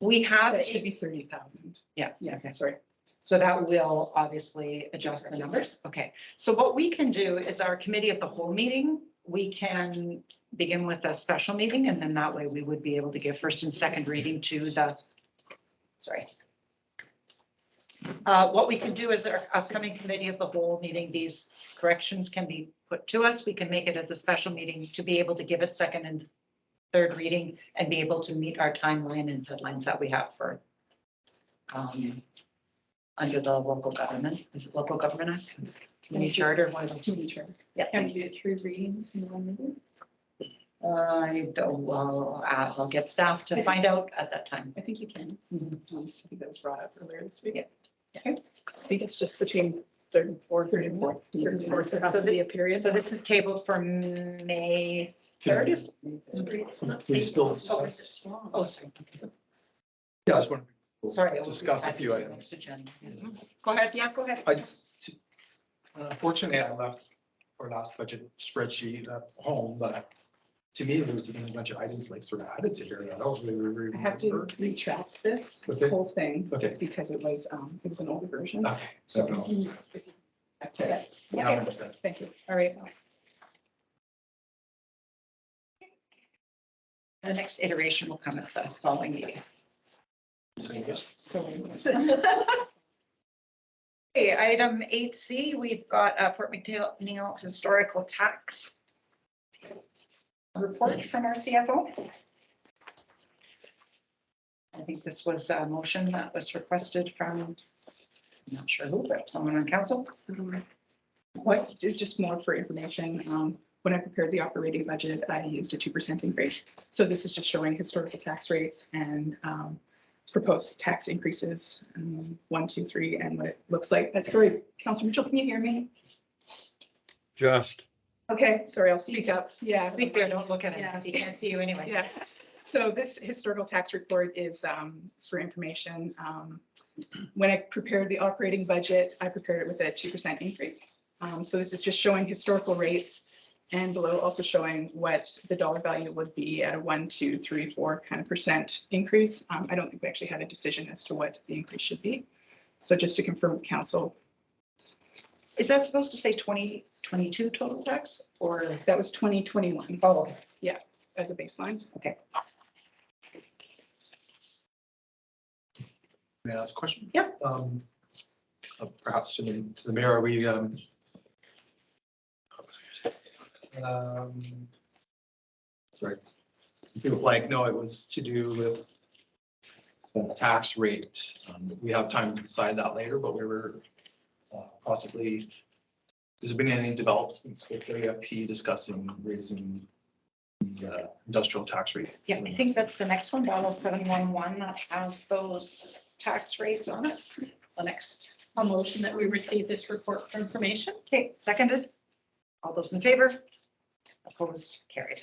We have, That should be 30,000. yeah, Yeah, sorry. so that will obviously adjust the numbers. Okay, so what we can do is our committee of the whole meeting, we can begin with a special meeting, and then that way we would be able to give first and second reading to the, sorry. What we can do is our upcoming committee of the whole meeting, these corrections can be put to us. We can make it as a special meeting to be able to give it second and third reading and be able to meet our timeline and deadlines that we have for under the local government, is it local government act? Community charter, one of those. Community charter. Yeah. Can we do 3 readings in 1 meeting? I don't, well, I'll get staff to find out at that time. I think you can. Mhm. I think that was brought up earlier this week. Yeah. Okay. I think it's just between third and fourth. Third and fourth. Third and fourth, there has to be a period. So this is tabled for May 3rd, is? We still Oh, discuss, oh, sorry. yeah, I just want to Sorry. discuss a few items. Next agenda. Go ahead, yeah, go ahead. I just, unfortunately, I left our last budget spreadsheet at home, but to me, there was even a bunch of items like sort of added to here that I don't really I have to remember. retract this Okay. whole thing. Okay. Because it was an older version. Okay. So. No, Okay. now I understand. Thank you. All right. The next iteration will come at the following meeting. So. Okay, item 8C, we've got Fort McNeil Historical Tax report from our CFO. I think this was a motion that was requested from, I'm not sure who, but someone on council. What, it's just more for information. When I prepared the operating budget, I used a 2% increase. So this is just showing historical tax rates and proposed tax increases, 1, 2, 3, and what it looks like. Sorry, Councilor Mitchell, can you hear me? Just, Okay, sorry, I'll speak up. Yeah. Speak there, don't look at it, because he can't see you anyway. Yeah, so this historical tax report is for information. When I prepared the operating budget, I prepared it with a 2% increase. So this is just showing historical rates and below also showing what the dollar value would be at a 1, 2, 3, 4 kind of percent increase. I don't think we actually had a decision as to what the increase should be. So just to confirm with council, Is that supposed to say 2022 total tax or? that was 2021 Oh, okay. as a baseline. Okay. May I ask a question? Yep. Perhaps to the mayor, are we, what was I gonna say? Sorry. People blank, no, it was to do with the tax rate. We have time to decide that later, but we were possibly, has there been any developments with the AFP discussing raising the industrial tax rate? Yeah, I think that's the next one, Bill 711, that has those tax rates on it. The next. A motion that we receive this report for information. Okay, seconded. All those in favor? Opposed, carried.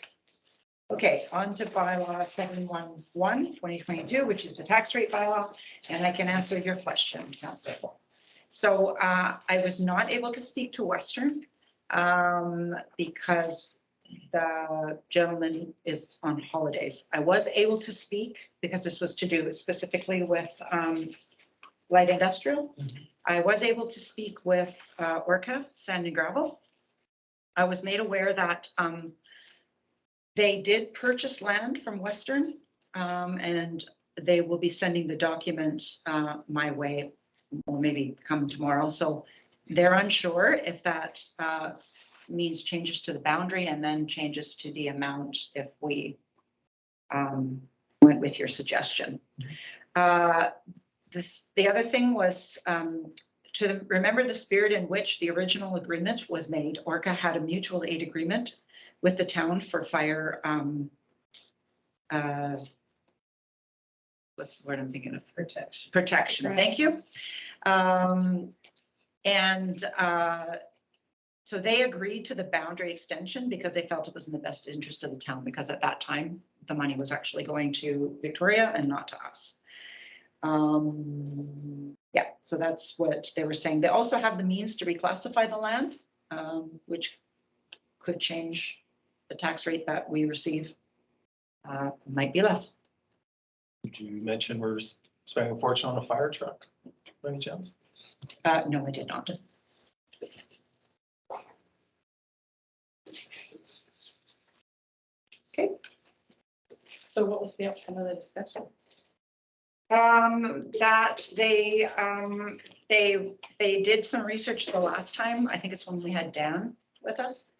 Okay, on to bylaw 711, 2022, which is the tax rate bylaw, and I can answer your question, Councillor. So I was not able to speak to Western because the gentleman is on holidays. I was able to speak because this was to do specifically with light industrial. I was able to speak with Orca Sand and Gravel. I was made aware that they did purchase land from Western and they will be sending the documents my way, or maybe come tomorrow. So they're unsure if that means changes to the boundary and then changes to the amount if we went with your suggestion. The other thing was to remember the spirit in which the original agreement was made. Orca had a mutual aid agreement with the town for fire what's the word I'm thinking of? Protection. Protection, thank you. And so they agreed to the boundary extension because they felt it was in the best interest of the town, because at that time, the money was actually going to Victoria and not to us. Yeah, so that's what they were saying. They also have the means to reclassify the land, which could change the tax rate that we receive. Might be less. Did you mention we're spending a fortune on a fire truck? By any chance? No, I did not. Okay. So what was the outcome of the discussion? That they did some research the last time. I think it's when we had Dan with us.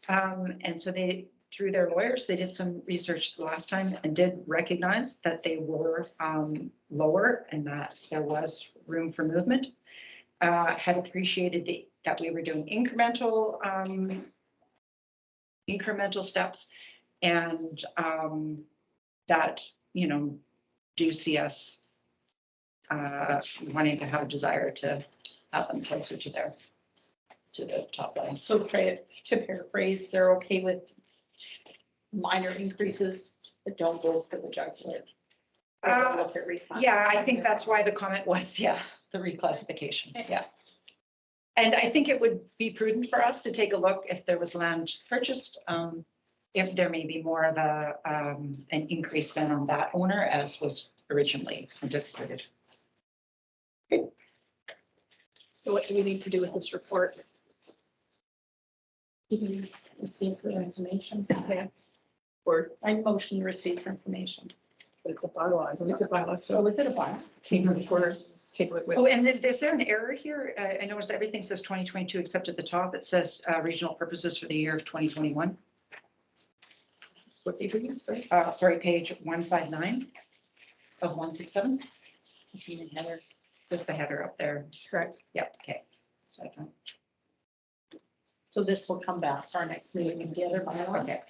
And so they, through their lawyers, they did some research the last time and did recognize that they were lower and that there was room for movement. Had appreciated that we were doing incremental steps, and that, you know, do see us wanting to have a desire to have them closer to the top line. So to paraphrase, they're okay with minor increases that don't go for the jugular. Look at reclass. Yeah, I think that's why the comment was, yeah, the reclassification, yeah. And I think it would be prudent for us to take a look if there was land purchased, if there may be more of an increase then on that owner as was originally anticipated. So what do we need to do with this report? Receive the information. Okay. Or, I motion to receive for information. but it's a bylaw, isn't it? It's a bylaw, So so is it a bylaw? take it before, take a look with. Oh, and then is there an error here? I noticed everything says 2022, except at the top, it says regional purposes for the year of 2021. What they do, sorry. Sorry, page 159 of 167. Heather. There's the header up there. Correct. Yep, okay. So I thought, So this will come back to our next meeting and the other that's bylaw. okay.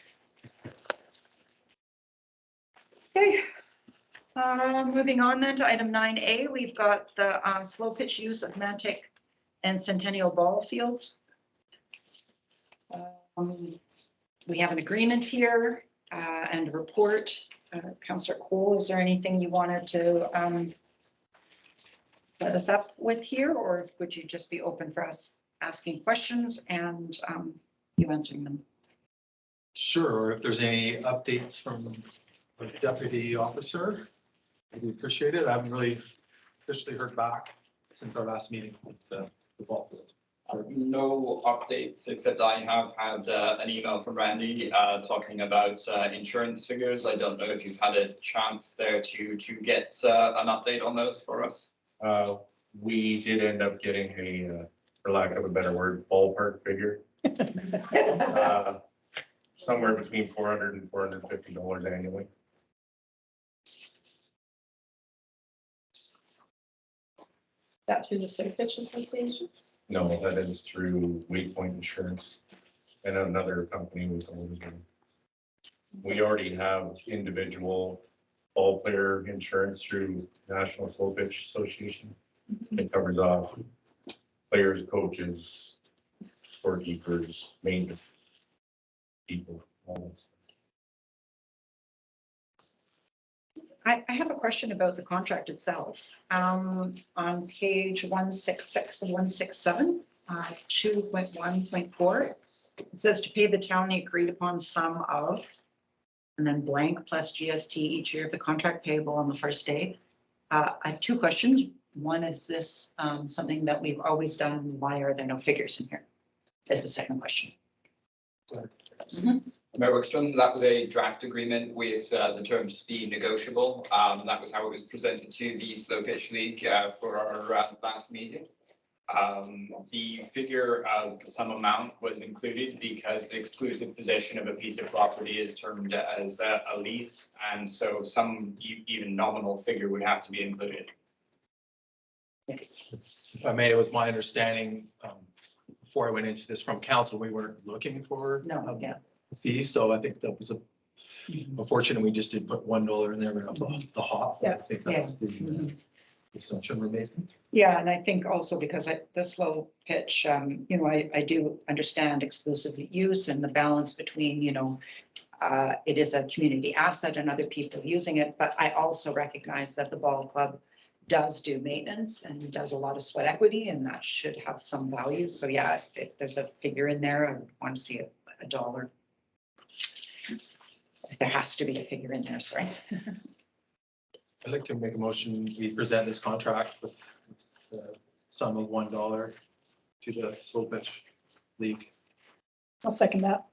Okay. Moving on then to item 9A, we've got the slow pitch use of Mantic and Centennial Ball Fields. We have an agreement here and a report. Councillor Cole, is there anything you wanted to set us up with here, or would you just be open for us asking questions and you answering them? Sure, or if there's any updates from the deputy officer, I'd appreciate it. I haven't really officially heard back since our last meeting with the vault. No updates, except I have had an email from Randy talking about insurance figures. I don't know if you've had a chance there to get an update on those for us. We did end up getting a, for lack of a better word, ballpark figure. Somewhere between $400 and $450 annually. That through the City Pitch Association? No, that is through Waypoint Insurance and another company we own. We already have individual ball player insurance through National Slow Pitch Association. It covers off players, coaches, scorekeepers, maintenance people, all that stuff. I have a question about the contract itself. On page 166 and 167, 2.1.4, it says to pay the town the agreed upon sum of, and then blank plus GST each year of the contract payable on the first day. I have two questions. One, is this something that we've always done? Why are there no figures in here? That's the second question. Mayor Wickstrom, that was a draft agreement with the terms to be negotiable. That was how it was presented to the Slow Pitch League for our last meeting. The figure of some amount was included because the exclusive possession of a piece of property is termed as a lease, and so some even nominal figure would have to be included. If I may, it was my understanding, before I went into this from council, we weren't looking for No, yeah. fees, so I think that was a Unfortunately, we just did put $1 in there, we have the hop. Yeah. I think that's the assumption we're making. Yeah, and I think also because the slow pitch, you know, I do understand exclusive use and the balance between, you know, it is a community asset and other people using it, but I also recognize that the ball club does do maintenance and does a lot of sweat equity, and that should have some value. So yeah, if there's a figure in there, I would want to see a dollar. If there has to be a figure in there, sorry. I'd like to make a motion, we present this contract with the sum of $1 to the Slow Pitch League. I'll second that.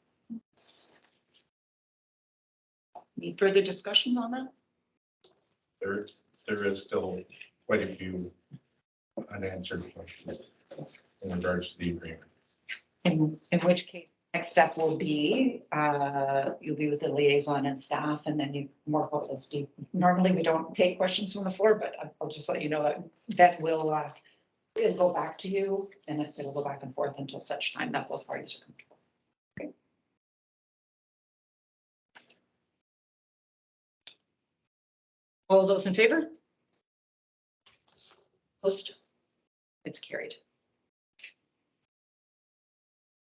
Need further discussion on that? There is still quite a few unanswered questions in regards to the agreement. In which case, next step will be, you'll be with the liaison and staff, and then you more focused. Normally, we don't take questions from the floor, but I'll just let you know that that will, it'll go back to you, and it'll go back and forth until such time that both parties are comfortable. Okay. All those in favor? Opposed? It's carried.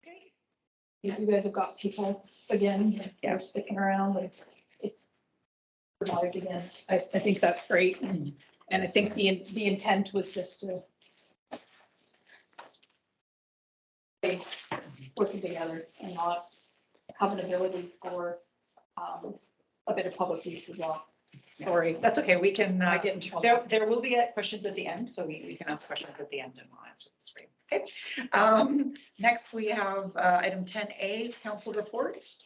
Okay. You guys have got people again, Yeah. they're sticking around, but it's provided again. I think that's great. And I think the intent was just to stay working together and not have an ability for a bit of public use as well. Sorry, that's okay. We can, I get in trouble. there will be questions at the end, so we can ask questions at the end and I'll answer this for you. Okay. Next, we have item 10A, council reports.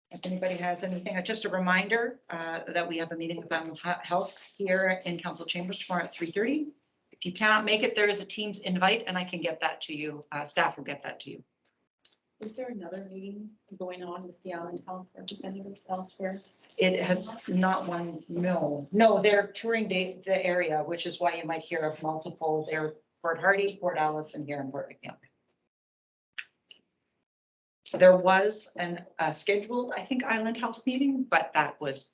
If anybody has anything, just a reminder that we have a meeting with Animal Health here in council chambers tomorrow at 3:30. If you cannot make it, there is a Teams invite and I can get that to you. Staff will get that to you. Is there another meeting going on with the Island Health representatives elsewhere? It has not one, no, they're touring the area, which is why you might hear of multiple. They're Port Hardy, Port Alice, and here in Port McNeill. There was an scheduled, I think, Island Health meeting, but that was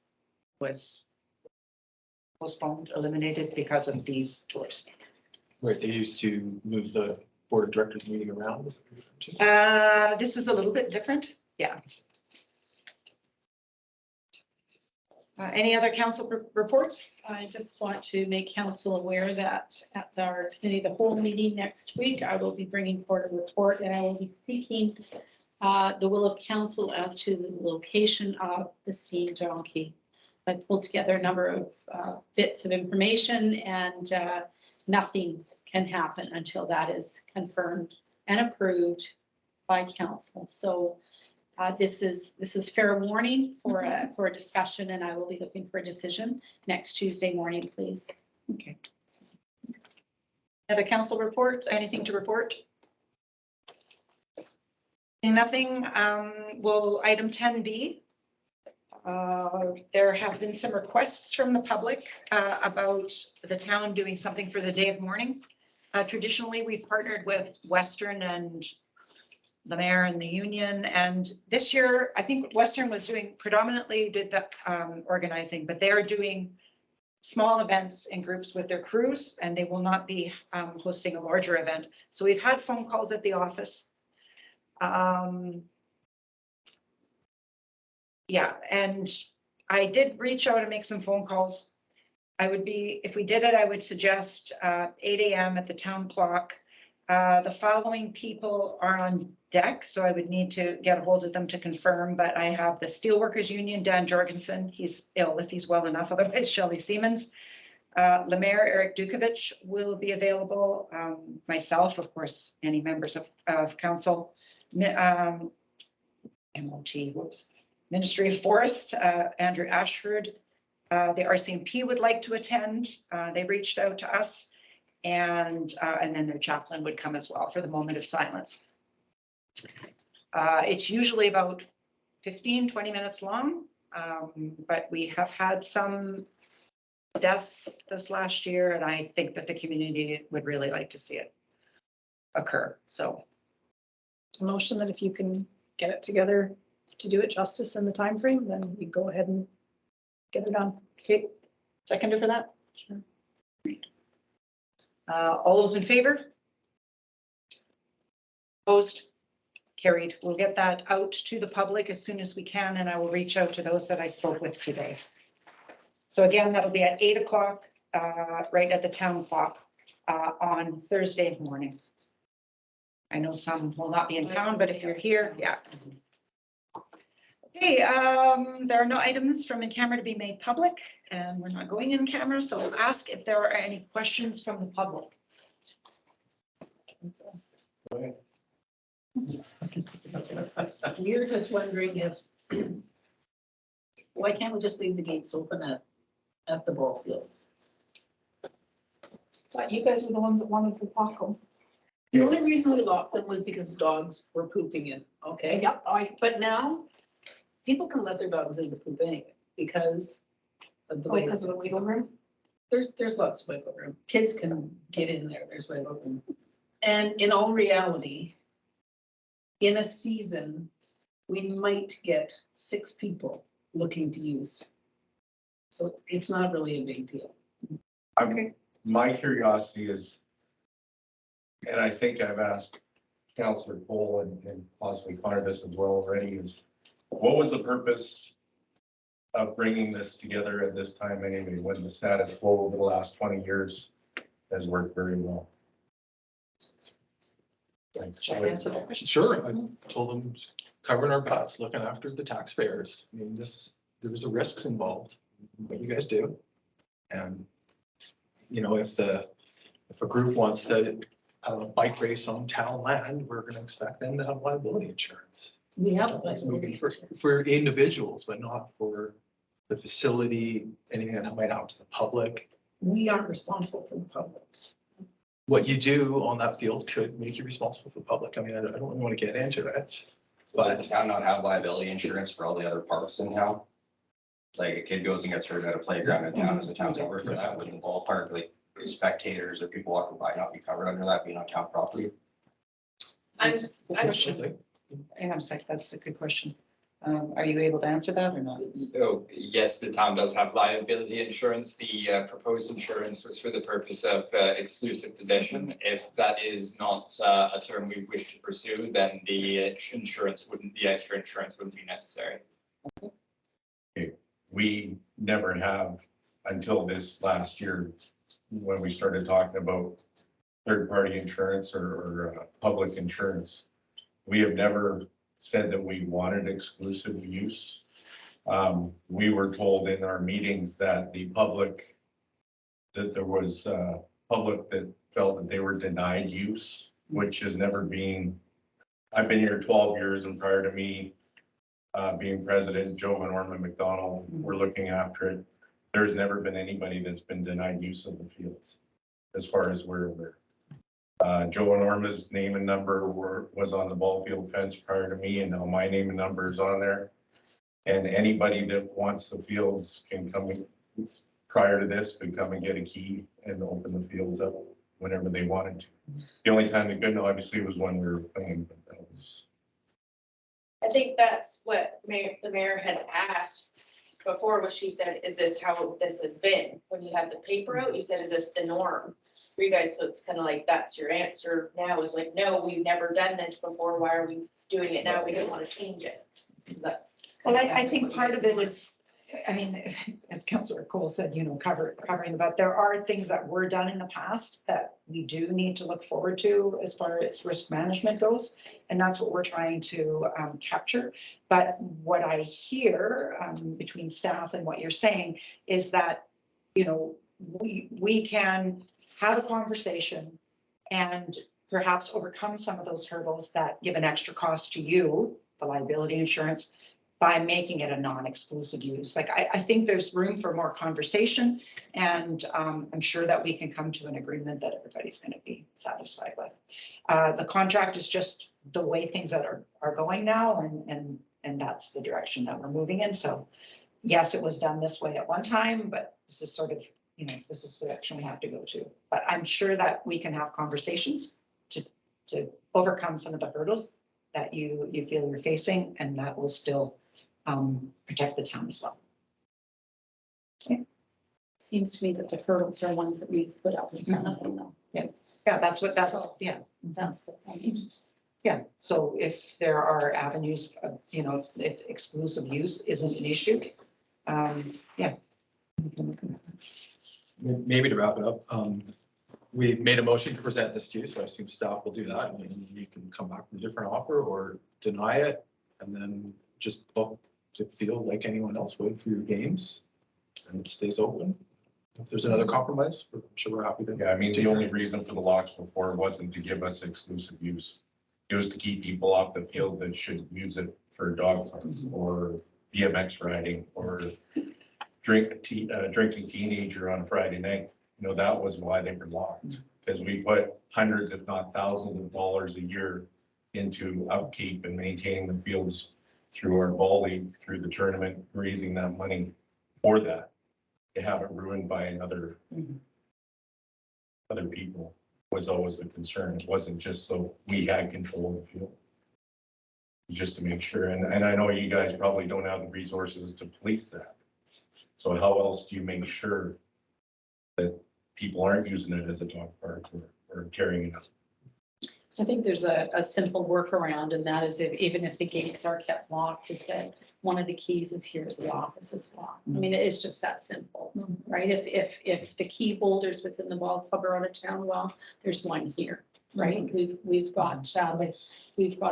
postponed, eliminated because of these tours. Right, they used to move the board of directors meeting around. This is a little bit different, yeah. Any other council reports? I just want to make council aware that at our committee, the whole meeting next week, I will be bringing forward a report and I will be seeking the will of council as to the location of the steam donkey. I pulled together a number of bits of information and nothing can happen until that is confirmed and approved by council. So this is fair warning for a discussion, and I will be looking for a decision next Tuesday morning, please. Okay. Other council reports, anything to report? Nothing. Well, item 10B. There have been some requests from the public about the town doing something for the day of mourning. Traditionally, we've partnered with Western and the mayor and the union. And this year, I think Western was doing predominantly did the organizing, but they are doing small events in groups with their crews, and they will not be hosting a larger event. So we've had phone calls at the office. Yeah, and I did reach out and make some phone calls. I would be, if we did it, I would suggest 8 a.m. at the town clock. The following people are on deck, so I would need to get a hold of them to confirm, but I have the Steelworkers Union, Dan Jorgensen, he's ill if he's well enough, otherwise Shelley Siemens. Le Maire, Eric Dukovich will be available. Myself, of course, any members of council. MOT, whoops. Ministry of Forest, Andrew Ashford. The RCMP would like to attend. They reached out to us. And then their chaplain would come as well for the moment of silence. It's usually about 15, 20 minutes long, but we have had some deaths this last year, and I think that the community would really like to see it occur. So A motion that if you can get it together to do it justice in the time frame, then we go ahead and get it done. Okay, seconder for that? Sure. All those in favor? Opposed? Carried. We'll get that out to the public as soon as we can, and I will reach out to those that I spoke with today. So again, that'll be at 8 o'clock, right at the town clock, on Thursday morning. I know some will not be in town, but if you're here, yeah. Okay, there are no items from in camera to be made public, and we're not going in camera, so I'll ask if there are any questions from the public. We're just wondering if, why can't we just leave the gates open at the ball fields? But you guys were the ones that wanted to lock them. The only reason we locked them was because dogs were pooping in, okay? Yep, But now, people can let their dogs in to poop anyway, because of the way. because of the wiggle room. There's lots of wiggle room. Kids can get in there, there's wiggle room. And in all reality, in a season, we might get 6 people looking to use. So it's not really a big deal. My curiosity is, and I think I've asked Councillor Cole and possibly Connor this as well already, is what was the purpose of bringing this together at this time anyway, when the status quo over the last 20 years has worked very well? Should I answer that question? Sure, I told them covering our butts, looking after the taxpayers. I mean, there's a risks involved, in what you guys do. And, you know, if a group wants to have a bike race on town land, we're gonna expect them to have liability insurance. We have, That's moving for individuals, but not for the facility, anything that might happen to the public. we aren't responsible for the public. What you do on that field could make you responsible for the public. I mean, I don't really want to get into it, Does but the town not have liability insurance for all the other parks in town? Like a kid goes and gets hurt at a playground in town, is the town covered for that? With the ballpark, like spectators or people walking by not be covered under that being on town property? Hang on a sec, that's a good question. Are you able to answer that or not? Oh, yes, the town does have liability insurance. The proposed insurance was for the purpose of exclusive possession. If that is not a term we wish to pursue, then the extra insurance wouldn't be necessary. We never have until this last year, when we started talking about third-party insurance or public insurance. We have never said that we wanted exclusive use. We were told in our meetings that the public, that there was public that felt that they were denied use, which has never been, I've been here 12 years, and prior to me being president, Joe and Norman McDonald were looking after it. There's never been anybody that's been denied use of the fields, as far as we're aware. Joe and Norma's name and number was on the ball field fence prior to me, and now my name and number is on there. And anybody that wants the fields can come in, prior to this, could come and get a key and open the fields up whenever they wanted to. The only time they couldn't, obviously, was when we were playing, but that was. I think that's what the mayor had asked before, was she said, is this how this has been? When you had the paper out, you said, is this the norm for you guys? So it's kind of like, that's your answer now, is like, no, we've never done this before. Why are we doing it now? We don't want to change it. Well, I think part of it is, I mean, as Councillor Cole said, you know, covering, but there are things that were done in the past that we do need to look forward to as far as risk management goes. And that's what we're trying to capture. But what I hear between staff and what you're saying is that, you know, we can have a conversation and perhaps overcome some of those hurdles that give an extra cost to you, the liability insurance, by making it a non-exclusive use. Like, I think there's room for more conversation, and I'm sure that we can come to an agreement that everybody's going to be satisfied with. The contract is just the way things that are going now, and that's the direction that we're moving in. So yes, it was done this way at one time, but this is sort of, you know, this is the direction we have to go to. But I'm sure that we can have conversations to overcome some of the hurdles that you feel you're facing, and that will still protect the town as well. Seems to me that the hurdles are ones that we've put up in front of them. Yeah, that's yeah. That's the point. Yeah, so if there are avenues, you know, if exclusive use isn't an issue, yeah. Maybe to wrap it up, we made a motion to present this to you, so I assume staff will do that, and then you can come back with a different offer or deny it, and then just book the field like anyone else would for your games, and it stays open. If there's another compromise, I'm sure we're happy to. Yeah, I mean, the only reason for the locks before wasn't to give us exclusive use. It was to keep people off the field that should use it for dog parks or BMX riding or drinking teenager on Friday night. You know, that was why they were locked, because we put hundreds, if not thousands of dollars a year into upkeep and maintaining the fields through our ball league, through the tournament, raising that money for that. To have it ruined by other people was always the concern. It wasn't just so we had control of the field. Just to make sure, and I know you guys probably don't have the resources to police that. So how else do you make sure that people aren't using it as a dog park or carrying it out? I think there's a simple workaround, and that is even if the gates are kept locked, is that one of the keys is here at the office as well. I mean, it's just that simple, right? If the key holders within the ball club are out of town, well, there's one here, right? We've got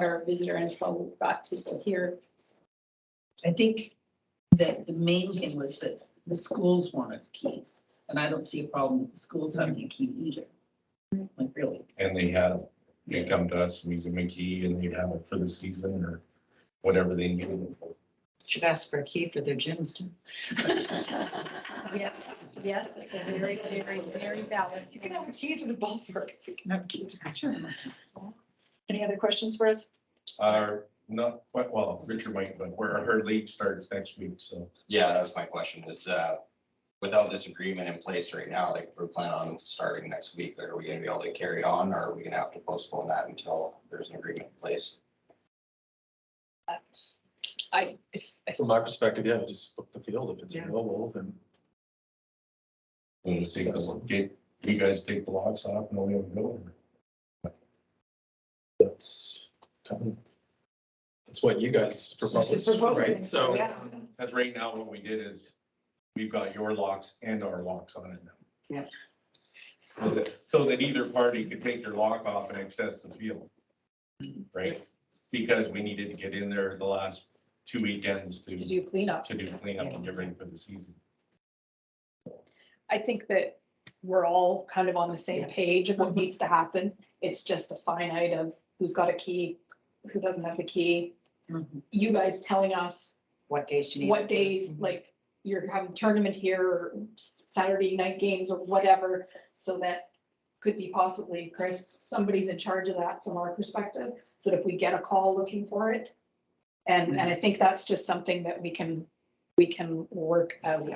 our visitor info, we've got people here. I think that the main thing was that the schools wanted keys, and I don't see a problem with the schools having a key either. Like, really. And they come to us, we give them a key and they'd have it for the season or whatever they needed it for. Should ask for a key for their gyms too. Yes, that's a very valid. You can have a key to the ballpark if you can have a key to the gym. Any other questions for us? Not quite, well, Richard might, but her league starts next week, so. Yeah, that was my question is, without this agreement in place right now, like we're planning on starting next week, are we gonna be able to carry on or are we gonna have to postpone that until there's an agreement in place? From my perspective, yeah, just book the field if it's Yeah. available, then. We'll just take you guys take the locks off and we'll go. That's kind of, that's what you guys propose, right? So, Yeah. Because right now what we did is we've got your locks and our locks on it now. Yeah. So that either party could take their lock off and access the field. Right? Because we needed to get in there the last 2 weekends To do cleanup. to do cleanup and get ready for the season. I think that we're all kind of on the same page of what needs to happen. It's just a finite of who's got a key, who doesn't have the key. You guys telling us What days do you need? what days, like you're having a tournament here or Saturday night games or whatever, so that could be possibly, Chris, somebody's in charge of that from our perspective. So that if we get a call looking for it, and I think that's just something that we can work out.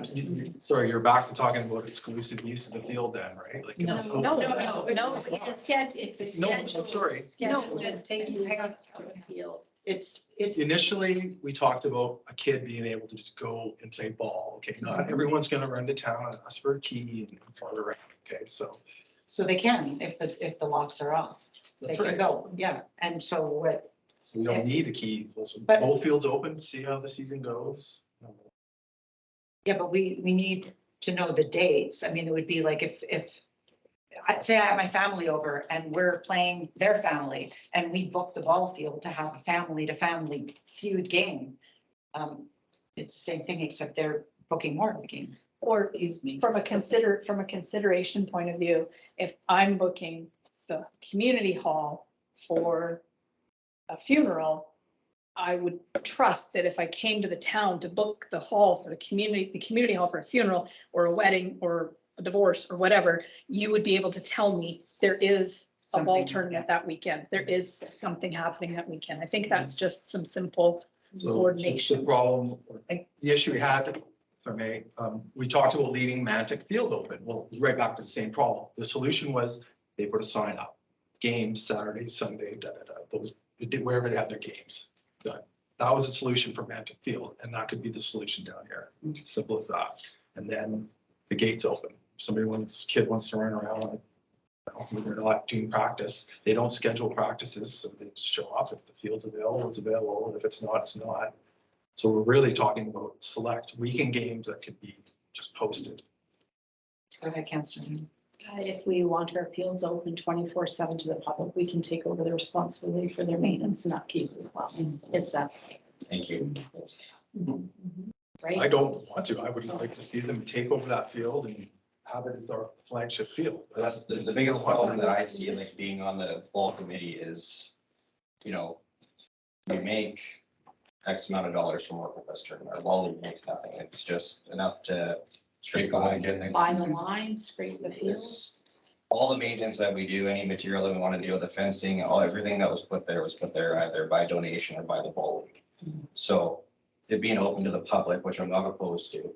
sorry, you're back to talking about exclusive use of the field then, right? Like, if it's open- No, it's a schedule, it's a No, I'm schedule. sorry. Schedule No, to take you out of the field. It's, Initially, we talked about a kid being able to just go and play ball. Okay, not everyone's gonna run to town and ask for a key and follow around. Okay, so. so they can, if the locks are off, they That's can right. go, yeah. And so what, So we don't need a key. So But- both fields open, see how the season goes. yeah, but we need to know the dates. I mean, it would be like if I say I have my family over and we're playing their family and we book the ball field to have a family to family feud game. It's the same thing, except they're booking more of the games. Or Excuse me. from a consideration point of view, if I'm booking the community hall for a funeral, I would trust that if I came to the town to book the hall for the community hall for a funeral or a wedding or a divorce or whatever, you would be able to tell me there is a ball Something, tournament that weekend. There is something happening that weekend. I think that's just some simple So coordination. the problem, the issue we had, if I may, we talked about leaving Mantic Field open. Well, it was right back to the same problem. The solution was they put a sign up, games Saturday, Sunday, those wherever they have their games. Done. That was a solution for Mantic Field, and that could be the solution down here. Simple as that. And then the gates open. Kid wants to run around, they're not doing practice. They don't schedule practices, so they just show up. If the field's available, it's available. And if it's not, it's not. So we're really talking about select weekend games that could be just posted. Go ahead, Councillor. If we want our fields open 24/7 to the public, we can take over the responsibility for their maintenance and upkeep as well. It's that. Thank you. I Right? don't want to. I would like to see them take over that field and have it as our flagship field. That's the biggest problem that I see, like being on the ball committee is, you know, we make X amount of dollars from work with this tournament. Our ball league makes nothing. It's just enough to scrape by and get Buy the line, scrape the fields. all the maintenance that we do, any material that we want to do, the fencing, everything that was put there either by donation or by the ball league. So it being open to the public, which I'm not opposed to.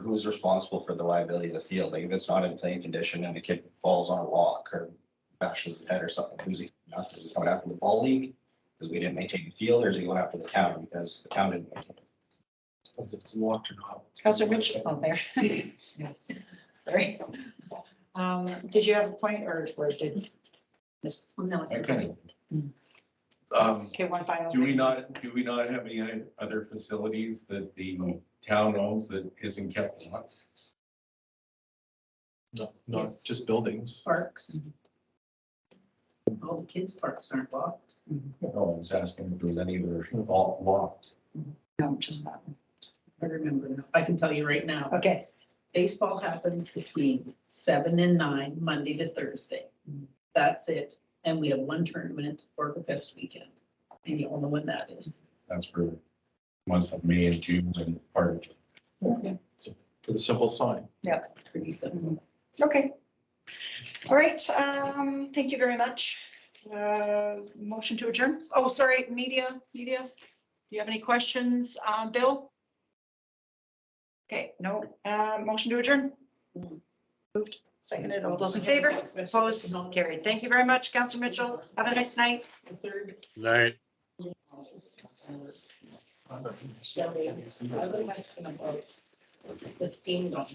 Who's responsible for the liability of the field? Like if it's not in playing condition and the kid falls on a rock or bashes his head or something, who's he coming after the ball league? Because we didn't maintain the field, or is he going after the town because the town didn't maintain it? If it's locked or not. Councillor Mitchell, oh, there. Sorry. Did you have a point or did? No, Okay, one final. Do we thing. not have any other facilities that the town owns that isn't kept locked? No, not Yes. just buildings. Parks. All the kids' parks aren't locked. No, I was asking if there was any that are all locked. No, just that one. I remember now. I can tell you right now. Okay, Baseball happens between 7 and 9, Monday to Thursday. That's it. And we have one tournament, Orcafest weekend. And you all know when that is. That's for months of May and June and part of. For the simple sign. Pretty simple. okay. All right, thank you very much. Motion to adjourn. Oh, sorry, media. Do you have any questions, Bill? Okay, no, motion to adjourn. Moved, seconded, all those in favor, opposed, carried. Thank you very much, Councillor Mitchell. Have a nice night. The third. Night. I would have asked them about the steam gun.